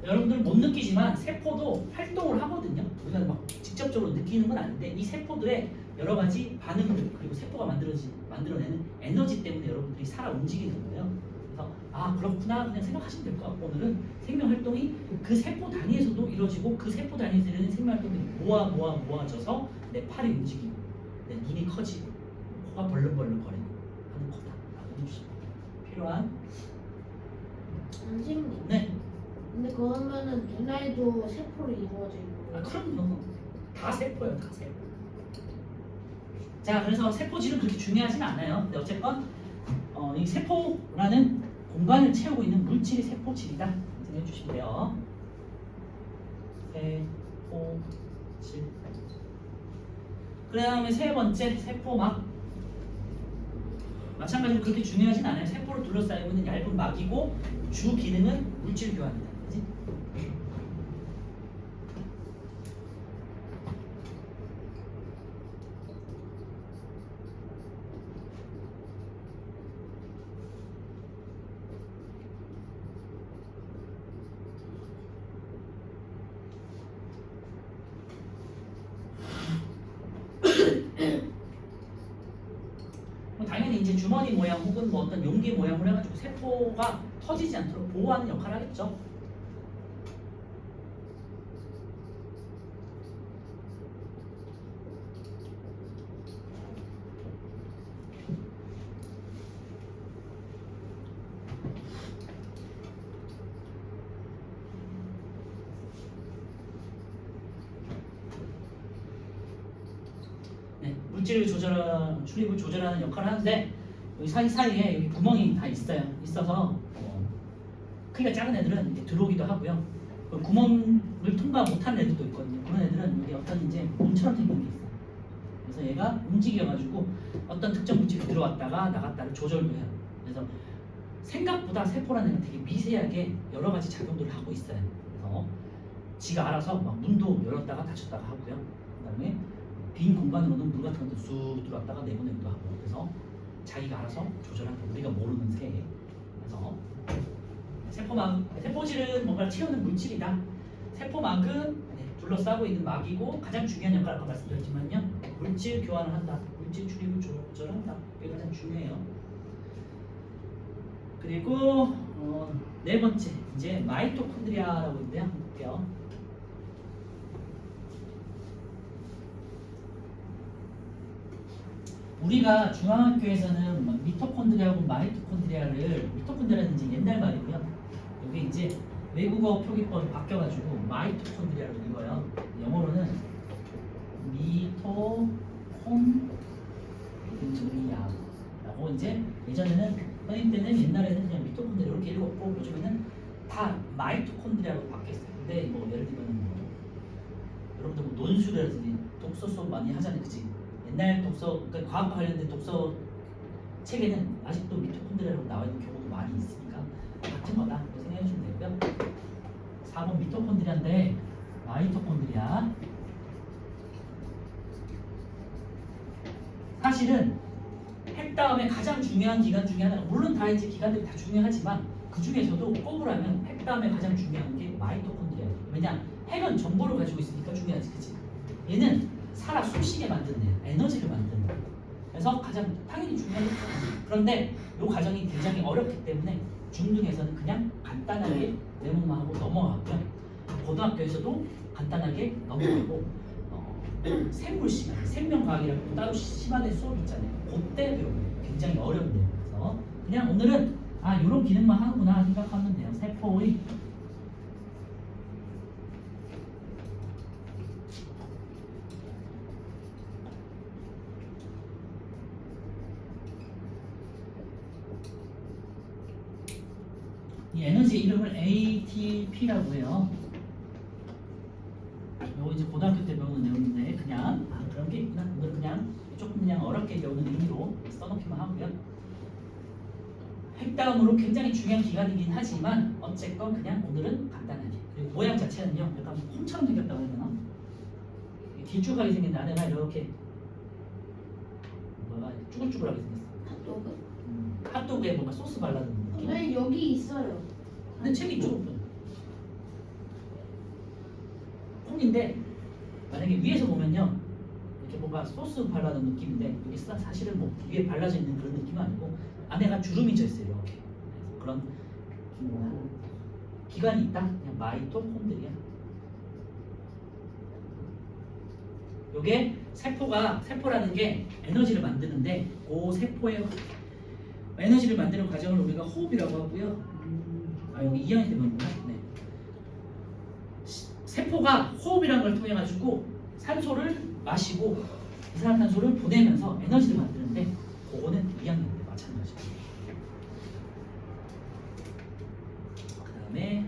여러분들은 못 느끼지만 세포도 활동을 하거든요. 우리가 막 직접적으로 느끼는 건 아닌데 이 세포들의 여러 가지 반응들 그리고 세포가 만들어내는 에너지 때문에 여러분들이 살아 움직이는 거예요. 그래서 그렇구나 그냥 생각하시면 될 것 같고 오늘은 생명 활동이 그 세포 단위에서도 이루어지고 그 세포 단위에서 이루어지는 생명 활동이 모아져서 내 팔이 움직이고 내 눈이 커지고 코가 벌렁벌렁 거리고 하는 거다라고 해주시면 필요한 선생님. 네. 근데 그러면은 눈알도 세포로 이루어져 있는 거예요? 그럼요. 다 세포예요, 다 세포. 자, 그래서 세포질은 그렇게 중요하진 않아요. 근데 어쨌건 이 세포라는 공간을 채우고 있는 물질이 세포질이다. 생각해 주시면 돼요. 세포질. 그 다음에 세 번째 세포막. 마찬가지로 그렇게 중요하진 않아요. 세포로 둘러싸이고 있는 얇은 막이고 주 기능은 물질 교환이다. 그지? 당연히 이제 주머니 모양 혹은 뭐 어떤 용기 모양으로 해가지고 세포가 터지지 않도록 보호하는 역할을 하겠죠. 물질 출입을 조절하는 역할을 하는데 여기 사이사이에 여기 구멍이 다 있어서 크기가 작은 애들은 이렇게 들어오기도 하고요. 그 구멍을 통과 못하는 애들도 있거든요. 그런 애들은 여기 어떤 이제 문처럼 생긴 게 있어요. 그래서 얘가 움직여가지고 어떤 특정 물질이 들어왔다가 나갔다를 조절도 해요. 그래서 생각보다 세포라는 애는 되게 미세하게 여러 가지 작용들을 하고 있어요. 그래서 지가 알아서 막 문도 열었다가 닫혔다가 하고요. 그다음에 빈 공간으로는 물 같은 것도 쑥 들어왔다가 내보내기도 하고. 그래서 자기가 알아서 조절한다. 우리가 모르는 새에. 그래서 세포질은 뭔가를 채우는 물질이다. 세포막은 둘러싸고 있는 막이고 가장 중요한 역할을 아까 말씀드렸지만요. 물질 교환을 한다. 물질 출입을 조절한다. 이게 가장 중요해요. 그리고 네 번째 이제 마이토콘드리아라고 있는데요. 한번 볼게요. 우리가 중앙학교에서는 미토콘드리아하고 마이토콘드리아를 미토콘드리아는 이제 옛날 말이고요. 여기 이제 외국어 표기법이 바뀌어가지고 마이토콘드리아로 읽어요. 영어로는 미토콘드리아라고 이제 예전에는 선생님 때는 옛날에는 그냥 미토콘드리아 이렇게 읽었고 요즘에는 다 마이토콘드리아로 바뀌었어요. 근데 뭐 예를 들면 여러분들 뭐 논술이라든지 독서 수업 많이 하잖아요, 그치? 옛날 독서, 그러니까 과학과 관련된 독서 책에는 아직도 미토콘드리아로 나와 있는 경우도 많이 있으니까 같은 거다. 그렇게 생각해 주시면 되고요. 4번 미토콘드리아인데 마이토콘드리아. 사실은 핵 다음에 가장 중요한 기관 중에 하나가 물론 다 이제 기관들이 다 중요하지만 그 중에서도 꼽으라면 핵 다음에 가장 중요한 게 마이토콘드리아예요. 왜냐? 핵은 정보를 가지고 있으니까 중요하지, 그치? 얘는 살아 숨쉬게 만드는 애, 에너지를 만드는 애. 그래서 가장 당연히 중요하겠죠. 그런데 이 과정이 굉장히 어렵기 때문에 중등에서는 그냥 간단하게 메모만 하고 넘어가고요. 고등학교에서도 간단하게 넘어가고 생물 시간, 생명과학이라고 따로 시간에 수업이 있잖아요. 그때 배우는 굉장히 어렵네요. 그래서 그냥 오늘은 이런 기능만 하는구나 생각하면 돼요. 세포의 이 에너지 이름을 ATP라고 해요. 이거 이제 고등학교 때 배우는 내용인데 그냥 그런 게 있구나. 오늘 그냥 조금 그냥 어렵게 배우는 의미로 써놓기만 하고요. 핵 다음으로 굉장히 중요한 기관이긴 하지만 어쨌건 그냥 오늘은 간단하게. 그리고 모양 자체는요, 약간 홈처럼 생겼다고 해야 되나? 길쭉하게 생겼는데 안에가 이렇게 뭐가 쭈글쭈글하게 생겼어. 핫도그? 핫도그에 뭔가 소스 발라놓은 느낌. 네, 여기 있어요. 근데 책이 있죠. 콩인데 만약에 위에서 보면요 이렇게 뭔가 소스 발라놓은 느낌인데 여기 사실은 뭐 위에 발라져 있는 그런 느낌은 아니고 안에가 주름이 져 있어요. 이렇게. 그래서 그런 기관이 있다. 그냥 마이토콘드리아. 요게 세포라는 게 에너지를 만드는데 그 세포의 에너지를 만드는 과정을 우리가 호흡이라고 하고요. 여기 2학년 때 배웠구나. 네. 세포가 호흡이라는 걸 통해 가지고 산소를 마시고 이산화탄소를 보내면서 에너지를 만드는데 그거는 2학년 때 마찬가지예요. 그다음에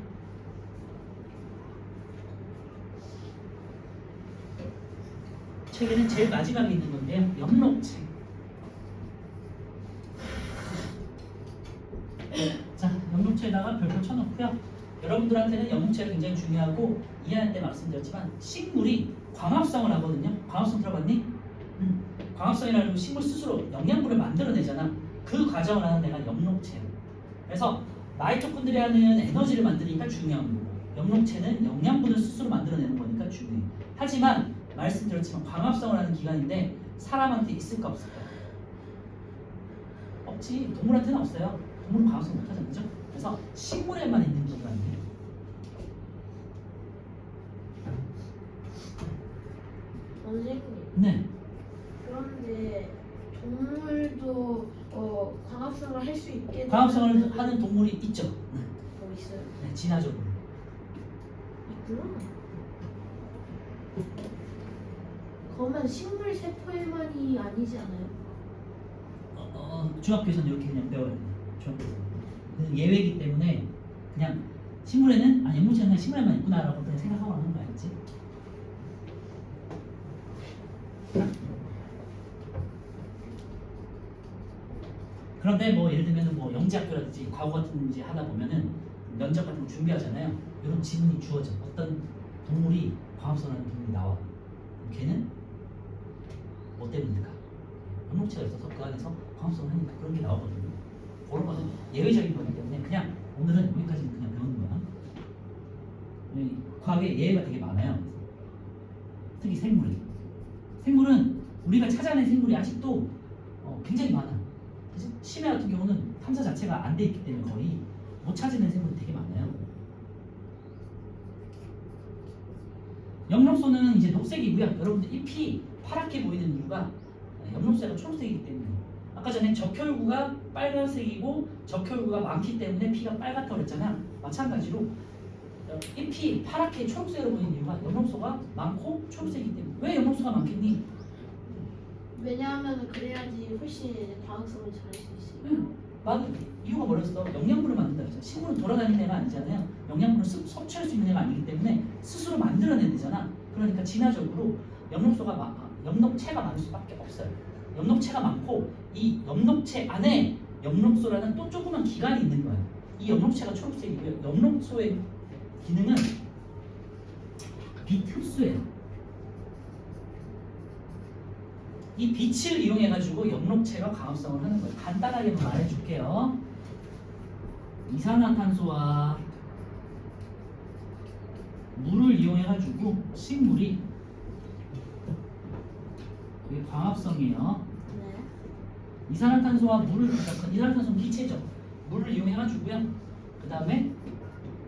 책에는 제일 마지막에 있는 건데요. 엽록체. 자, 엽록체에다가 별표 쳐놓고요. 여러분들한테는 엽록체가 굉장히 중요하고 2학년 때 말씀드렸지만 식물이 광합성을 하거든요. 광합성 들어봤니? 광합성이라는 건 식물 스스로 영양분을 만들어내잖아. 그 과정을 하는 데가 엽록체예요. 그래서 마이토콘드리아는 에너지를 만드니까 중요한 거고 엽록체는 영양분을 스스로 만들어내는 거니까 중요해요. 하지만 말씀드렸지만 광합성을 하는 기관인데 사람한테 있을까 없을까? 없지. 동물한테는 없어요. 동물은 광합성 못하잖아요. 그죠? 그래서 식물에만 있는 기관이에요. 선생님. 네. 그런데 동물도 광합성을 할 수 있게 광합성을 하는 동물이 있죠. 있어요. 네, 진화적으로. 있구나. 그러면 식물 세포에만이 아니지 않아요? 중학교에서는 이렇게 그냥 배워야 돼. 중학교에서. 예외이기 때문에 그냥 식물에는 연못체는 그냥 식물에만 있구나라고 그냥 생각하고 하는 거 알지? 그런데 뭐 예를 들면 뭐 영재학교라든지 과거 같은 이제 하다 보면은 면접 같은 거 준비하잖아요. 이런 질문이 주어져. 어떤 동물이 광합성하는 동물이 나와. 그럼 걔는 뭐 때문일까? 영록체가 있어서 그 안에서 광합성을 하니까 그런 게 나오거든요. 그런 거는 예외적인 거기 때문에 그냥 오늘은 여기까지는 그냥 배우는 거야. 과학에 예외가 되게 많아요. 특히 생물이. 생물은 우리가 찾아낸 생물이 아직도 굉장히 많아. 그치? 심해 같은 경우는 탐사 자체가 안 돼 있기 때문에 거의 못 찾아낸 생물이 되게 많아요. 엽록소는 이제 녹색이고요. 여러분들 잎이 파랗게 보이는 이유가 엽록소가 초록색이기 때문에. 아까 전에 적혈구가 빨간색이고 적혈구가 많기 때문에 피가 빨갛다고 그랬잖아. 마찬가지로 잎이 파랗게 초록색으로 보이는 이유가 엽록소가 많고 초록색이기 때문에. 왜 엽록소가 많겠니? 왜냐하면 그래야지 훨씬 과학성을 잘할 수 있어요. 응, 맞아. 이유가 뭐랬어? 영양분을 만든다 그랬잖아. 식물은 돌아다니는 애가 아니잖아요. 영양분을 섭취할 수 있는 애가 아니기 때문에 스스로 만들어내야 되잖아. 그러니까 진화적으로 엽록체가 많을 수밖에 없어요. 엽록체가 많고 이 엽록체 안에 엽록소라는 또 조그만 기관이 있는 거예요. 이 엽록체가 초록색이고요. 엽록소의 기능은 빛 흡수예요. 이 빛을 이용해 가지고 엽록체가 광합성을 하는 거예요. 간단하게 말해줄게요. 이산화탄소와 물을 이용해 가지고 식물이 이게 광합성이에요. 네. 이산화탄소와 물을 이산화탄소는 기체죠. 물을 이용해 가지고요. 그 다음에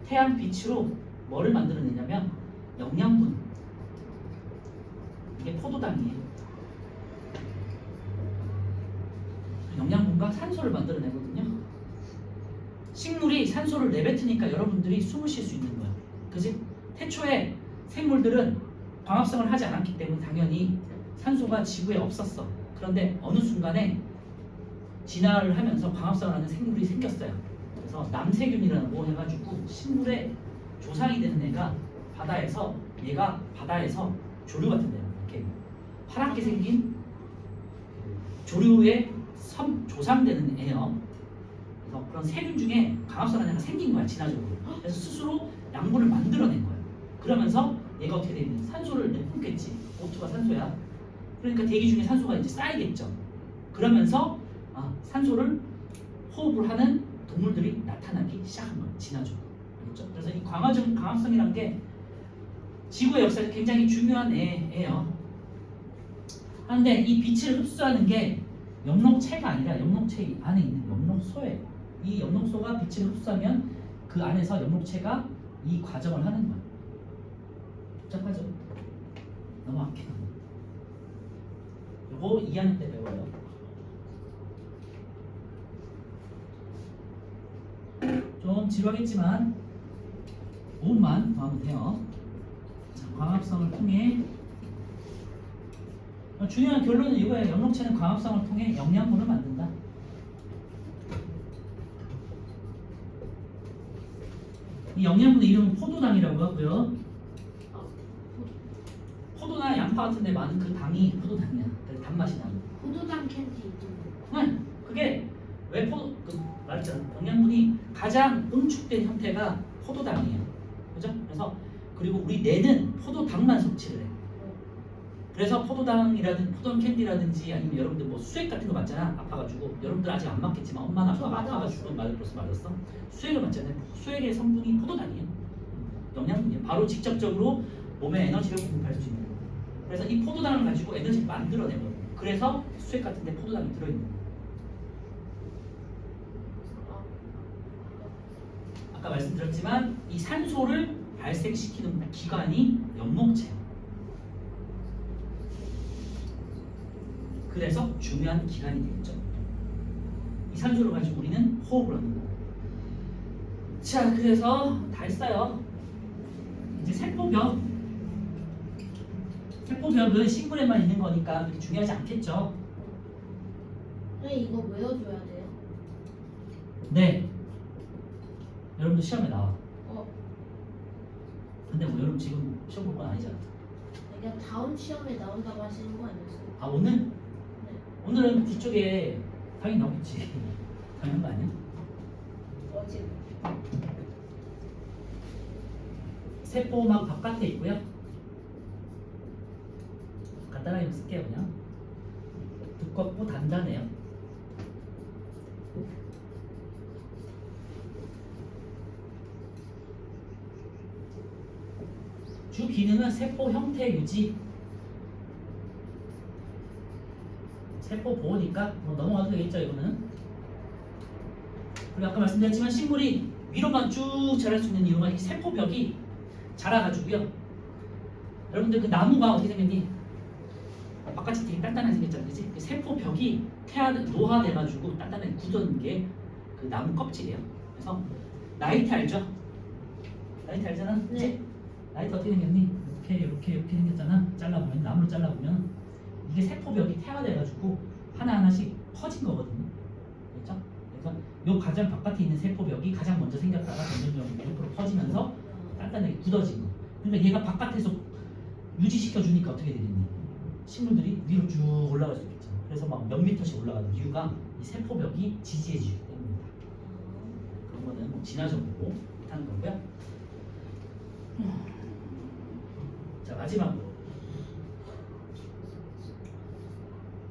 태양 빛으로 뭐를 만들어내냐면 영양분. 이게 포도당이에요. 영양분과 산소를 만들어내거든요. 식물이 산소를 내뱉으니까 여러분들이 숨을 쉴 수 있는 거예요. 그지? 태초에 생물들은 광합성을 하지 않았기 때문에 당연히 산소가 지구에 없었어. 그런데 어느 순간에 진화를 하면서 광합성을 하는 생물이 생겼어요. 그래서 남세균이라고 해가지고 식물의 조상이 되는 애가 얘가 바다에서 조류 같은 데요. 이렇게 파랗게 생긴 조류의 조상되는 애요. 그래서 그런 세균 중에 광합성하는 애가 생긴 거야, 진화적으로. 그래서 스스로 양분을 만들어낸 거야. 그러면서 얘가 어떻게 되니? 산소를 내뿜겠지. O2가 산소야. 그러니까 대기 중에 산소가 이제 쌓이겠죠. 그러면서 산소를 호흡을 하는 동물들이 나타나기 시작한 거예요, 진화적으로. 알겠죠? 그래서 이 광합성이라는 게 지구의 역사에서 굉장히 중요한 애예요. 그런데 이 빛을 흡수하는 게 엽록체가 아니라 엽록체 안에 있는 엽록소예요. 이 엽록소가 빛을 흡수하면 그 안에서 엽록체가 이 과정을 하는 거예요. 복잡하죠? 넘어갈게요. 요거 2학년 때 배워요. 좀 지루하겠지만 5분만 더 하면 돼요. 자, 광합성을 통해 중요한 결론은 이거예요. 엽록체는 광합성을 통해 영양분을 만든다. 이 영양분의 이름은 포도당이라고 하고요. 포도나 양파 같은 데 많은 그 당이 포도당이야. 그래서 단맛이 나는. 포도당 캔디 있잖아요. 응. 그게 왜 말했잖아. 영양분이 가장 응축된 형태가 포도당이에요. 그죠? 그래서 그리고 우리 뇌는 포도당만 섭취를 해. 그래서 포도당 캔디라든지 아니면 여러분들 뭐 수액 같은 거 맞잖아. 아파가지고 여러분들 아직 안 맞겠지만 엄마나 아빠가 아파가지고 벌써 맞았어. 수액을 맞잖아요. 수액의 성분이 포도당이에요. 영양분이에요. 바로 직접적으로 몸에 에너지를 공급할 수 있는 거예요. 그래서 이 포도당을 가지고 에너지를 만들어내거든요. 그래서 수액 같은 데 포도당이 들어있는 거예요. 아까 말씀드렸지만 이 산소를 발생시키는 기관이 엽록체예요. 그래서 중요한 기관이 되겠죠. 이 산소를 가지고 우리는 호흡을 하는 거예요. 자, 그래서 다 했어요. 이제 세포벽 세포벽은 식물에만 있는 거니까 그렇게 중요하지 않겠죠. 선생님 이거 외워줘야 돼요? 네. 여러분들 시험에 나와. 어, 근데 뭐 여러분 지금 시험 볼 건 아니잖아. 이게 다음 시험에 나온다고 하시는 거 아니었어요? 아 오늘? 네. 오늘은 뒤쪽에 당연히 나오겠지. 당연한 거 아니야? 어제 세포막 바깥에 있고요. 간단하게 쓸게요 그냥. 두껍고 단단해요. 주 기능은 세포 형태 유지, 세포 보호니까 뭐 넘어가도 되겠죠 이거는. 그리고 아까 말씀드렸지만 식물이 위로만 쭉 자랄 수 있는 이유가 이 세포벽이 자라가지고요. 여러분들 그 나무가 어떻게 생겼니? 바깥이 되게 단단하게 생겼잖아, 그치? 그 세포벽이 노화돼가지고 단단하게 굳은 게 그 나무 껍질이에요. 그래서 나이트 알죠? 나이트 알잖아? 네. 그치? 나이트 어떻게 생겼니? 이렇게 생겼잖아. 잘라보면 나무를 잘라보면 이게 세포벽이 태화돼가지고 하나하나씩 퍼진 거거든요. 그렇죠? 그래서 요 가장 바깥에 있는 세포벽이 가장 먼저 생겼다가 점점 옆으로 퍼지면서 단단하게 굳어진 거. 그러니까 얘가 바깥에서 유지시켜 주니까 어떻게 되겠니? 식물들이 위로 쭉 올라갈 수 있겠죠. 그래서 막 몇 미터씩 올라가는 이유가 이 세포벽이 지지해주기 때문입니다. 그런 거는 뭐 진화적으로 하는 거고요. 자 마지막으로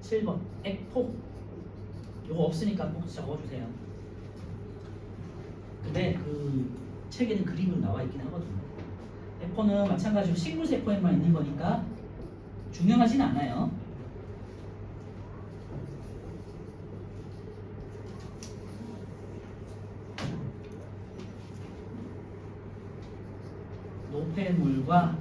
7번 액포. 요거 없으니까 꼭 적어주세요. 근데 그 책에는 그림으로 나와 있긴 하거든요. 액포는 마찬가지로 식물 세포에만 있는 거니까 중요하진 않아요. 노폐물과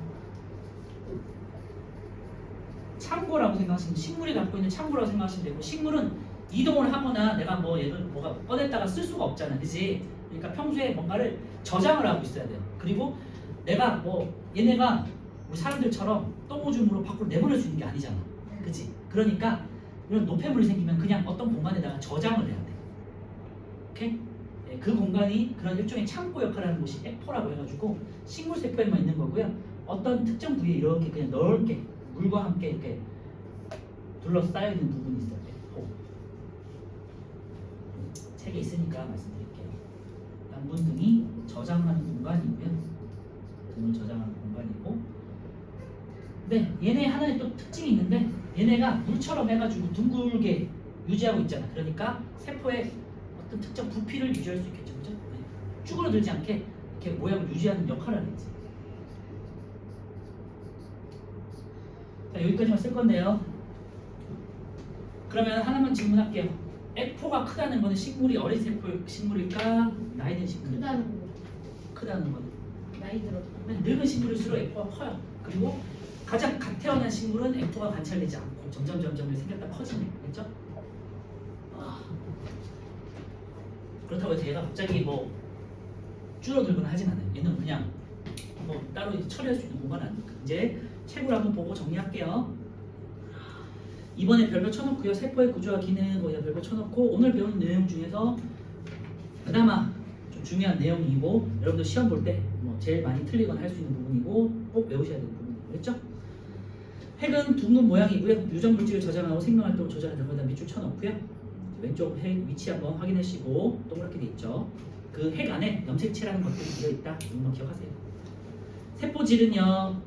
창고라고 생각하시면 식물이 갖고 있는 창고라고 생각하시면 되고, 식물은 이동을 하거나 내가 뭐 얘를 뭐가 꺼냈다가 쓸 수가 없잖아, 그지? 그러니까 평소에 뭔가를 저장을 하고 있어야 돼요. 그리고 내가 뭐 얘네가 우리 사람들처럼 똥오줌으로 밖으로 내보낼 수 있는 게 아니잖아, 그지? 그러니까 이런 노폐물이 생기면 그냥 어떤 공간에다가 저장을 해야 돼. 오케이? 네, 그 공간이 그런 일종의 창고 역할을 하는 곳이 액포라고 해가지고 식물 세포에만 있는 거고요. 어떤 특정 부위에 이렇게 그냥 넓게 물과 함께 이렇게 둘러싸여 있는 부분이 있어요. 액포. 책에 있으니까 말씀드릴게요. 양분 등이 저장하는 공간이고요. 등을 저장하는 공간이고. 근데 얘네 하나의 또 특징이 있는데, 얘네가 물처럼 해가지고 둥글게 유지하고 있잖아. 그러니까 세포의 어떤 특정 부피를 유지할 수 있겠죠, 그죠? 네. 쭈그러들지 않게 이렇게 모양을 유지하는 역할을 하겠지. 자, 여기까지만 쓸 건데요. 그러면 하나만 질문할게요. 액포가 크다는 거는 식물이 어린 식물일까? 나이 든 식물일까? 크다는 거. 크다는 거는 나이 들었다. 늙은 식물일수록 액포가 커요. 그리고 가장 갓 태어난 식물은 액포가 관찰되지 않고 점점 생겼다 커지네, 그렇죠? 그렇다고 해서 얘가 갑자기 뭐 줄어들거나 하진 않아요. 얘는 그냥 뭐 따로 처리할 수 있는 공간은 아니니까. 이제 책을 한번 보고 정리할게요. 이번에 별표 쳐놓고요. 세포의 구조와 기능 거기다 별표 쳐놓고, 오늘 배운 내용 중에서 그나마 좀 중요한 내용이고 여러분들 시험 볼 때 뭐 제일 많이 틀리거나 할 수 있는 부분이고 꼭 외우셔야 되는 부분이고, 그렇죠? 핵은 둥근 모양이고요. 유전 물질을 저장하고 생명활동을 조절하는 거기다 밑줄 쳐놓고요. 왼쪽 핵 위치 한번 확인하시고 동그랗게 돼 있죠. 그 핵 안에 염색체라는 것들이 들어있다. 이것만 기억하세요. 세포질은요,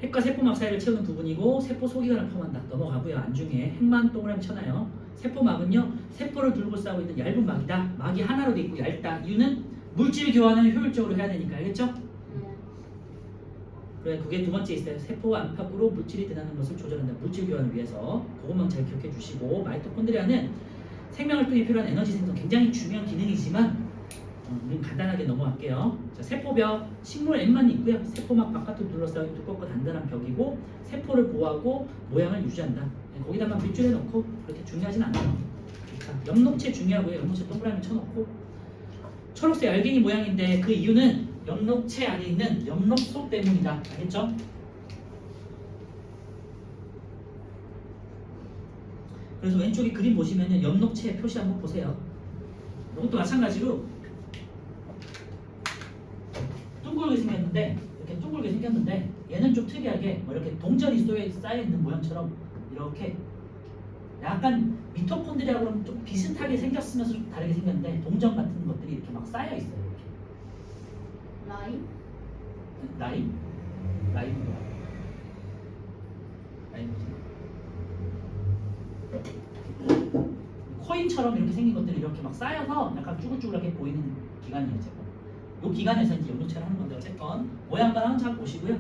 핵과 세포막 사이를 채우는 부분이고 세포 소기관을 포함한다. 넘어가고요. 안중에 핵만 동그라미 쳐놔요. 세포막은요, 세포를 둘러싸고 있는 얇은 막이다. 막이 하나로 돼 있고 얇다. 이유는 물질 교환을 효율적으로 해야 되니까, 알겠죠? 그래, 그게 두 번째 있어요. 세포 안팎으로 물질이 드나는 것을 조절한다. 물질 교환을 위해서. 그것만 잘 기억해 주시고, 마이토콘드리아는 생명활동에 필요한 에너지 생성 굉장히 중요한 기능이지만 우린 간단하게 넘어갈게요. 자, 세포벽, 식물 엠만 있고요. 세포막 바깥으로 둘러싸인 두껍고 단단한 벽이고 세포를 보호하고 모양을 유지한다. 거기다가 밑줄에 넣고 그렇게 중요하진 않아요. 자, 엽록체 중요하고요. 엽록체 동그라미 쳐놓고, 초록색 알갱이 모양인데 그 이유는 엽록체 안에 있는 엽록소 때문이다. 알겠죠? 그래서 왼쪽에 그림 보시면은 엽록체 표시 한번 보세요. 이것도 마찬가지로 둥글게 생겼는데 이렇게 둥글게 생겼는데 얘는 좀 특이하게 뭐 이렇게 동전이 쌓여 있는 모양처럼 이렇게 약간 미토콘드리아하고는 좀 비슷하게 생겼으면서 좀 다르게 생겼는데 동전 같은 것들이 이렇게 막 쌓여 있어요. 이렇게. 라임? 라임? 라임 뭐야? 라임 뭐지? 코인처럼 이렇게 생긴 것들이 이렇게 막 쌓여서 약간 쭈글쭈글하게 보이는 기관이에요. 이 기관에서 이제 연료체를 하는 건데 어쨌건 모양만 항상 보시고요.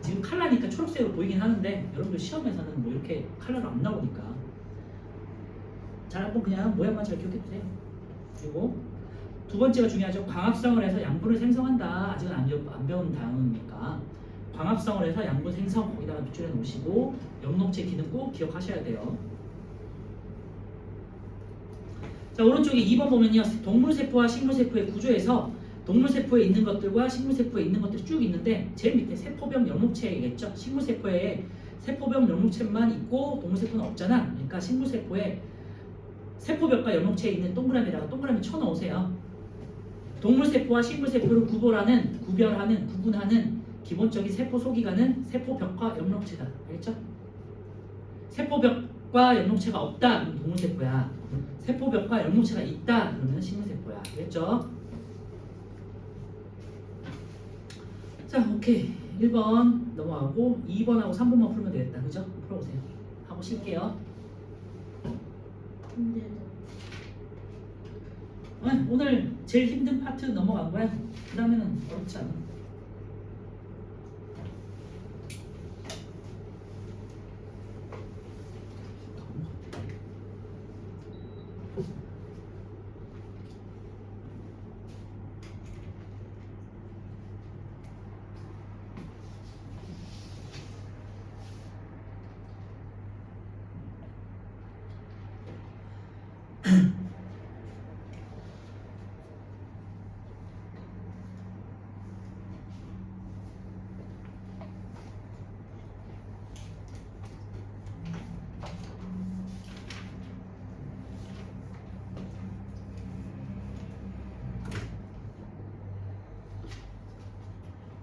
지금 칼라니까 초록색으로 보이긴 하는데 여러분들 시험에서는 뭐 이렇게 칼라로 안 나오니까 잘 한번 그냥 모양만 잘 기억해 주세요. 그리고 두 번째가 중요하죠. 광합성을 해서 양분을 생성한다. 아직은 안 배운 단어니까 광합성을 해서 양분 생성 거기다가 밑줄에 놓으시고 영록체 기능 꼭 기억하셔야 돼요. 자, 오른쪽에 2번 보면요. 동물세포와 식물세포의 구조에서 동물세포에 있는 것들과 식물세포에 있는 것들이 쭉 있는데 제일 밑에 세포병 영록체겠죠. 식물세포에 세포병 영록체만 있고 동물세포는 없잖아. 그러니까 식물세포에 세포벽과 영록체에 있는 동그라미에다가 동그라미 쳐넣으세요. 동물세포와 식물세포를 구분하는 기본적인 세포 소기관은 세포벽과 영록체다. 알겠죠? 세포벽과 영록체가 없다. 그럼 동물세포야. 세포벽과 영록체가 있다. 그러면 식물세포야. 알겠죠? 자, 오케이. 1번 넘어가고 2번하고 3번만 풀면 되겠다. 그죠? 풀어보세요. 하고 쉴게요. 근데 오늘 제일 힘든 파트 넘어간 거야. 그 다음에는 어렵지 않아.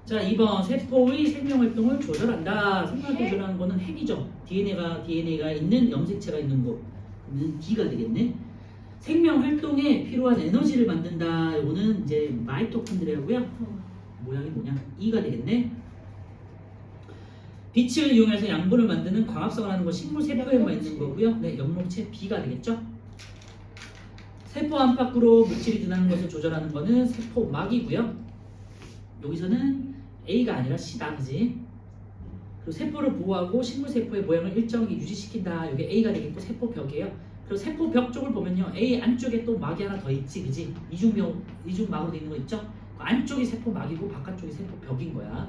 자, 2번 세포의 생명활동을 조절한다. 생명활동 조절하는 거는 핵이죠. DNA가 있는 염색체가 있는 거. 그러면 D가 되겠네. 생명활동에 필요한 에너지를 만든다. 이거는 이제 마이토콘드리아고요. 모양이 뭐냐? E가 되겠네. 빛을 이용해서 양분을 만드는 광합성을 하는 거 식물 세포에만 있는 거고요. 네, 영록체 B가 되겠죠. 세포 안팎으로 물질이 드나는 것을 조절하는 거는 세포막이고요. 여기서는 A가 아니라 C다, 그지? 그리고 세포를 보호하고 식물세포의 모양을 일정하게 유지시킨다. 이게 A가 되겠고 세포벽이에요. 그리고 세포벽 쪽을 보면요, A 안쪽에 또 막이 하나 더 있지, 그지? 이중막으로 되어 있는 거 있죠? 그 안쪽이 세포막이고 바깥쪽이 세포벽인 거야.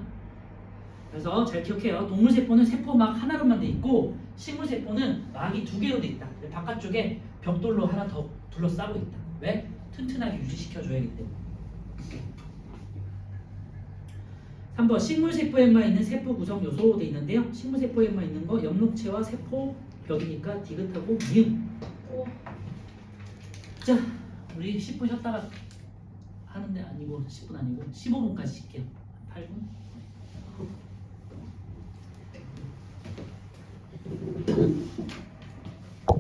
그래서 잘 기억해요. 동물세포는 세포막 하나로만 돼 있고 식물세포는 막이 두 개로 돼 있다. 바깥쪽에 벽돌로 하나 더 둘러싸고 있다. 왜? 튼튼하게 유지시켜줘야기 때문에. 3번 식물세포에만 있는 세포 구성 요소 돼 있는데요. 식물세포에만 있는 거 엽록체와 세포벽이니까 디귿하고 미음. 자, 우리 10분 쉬었다가 하는데 아니고 10분 아니고 15분까지 쉴게요. 8분?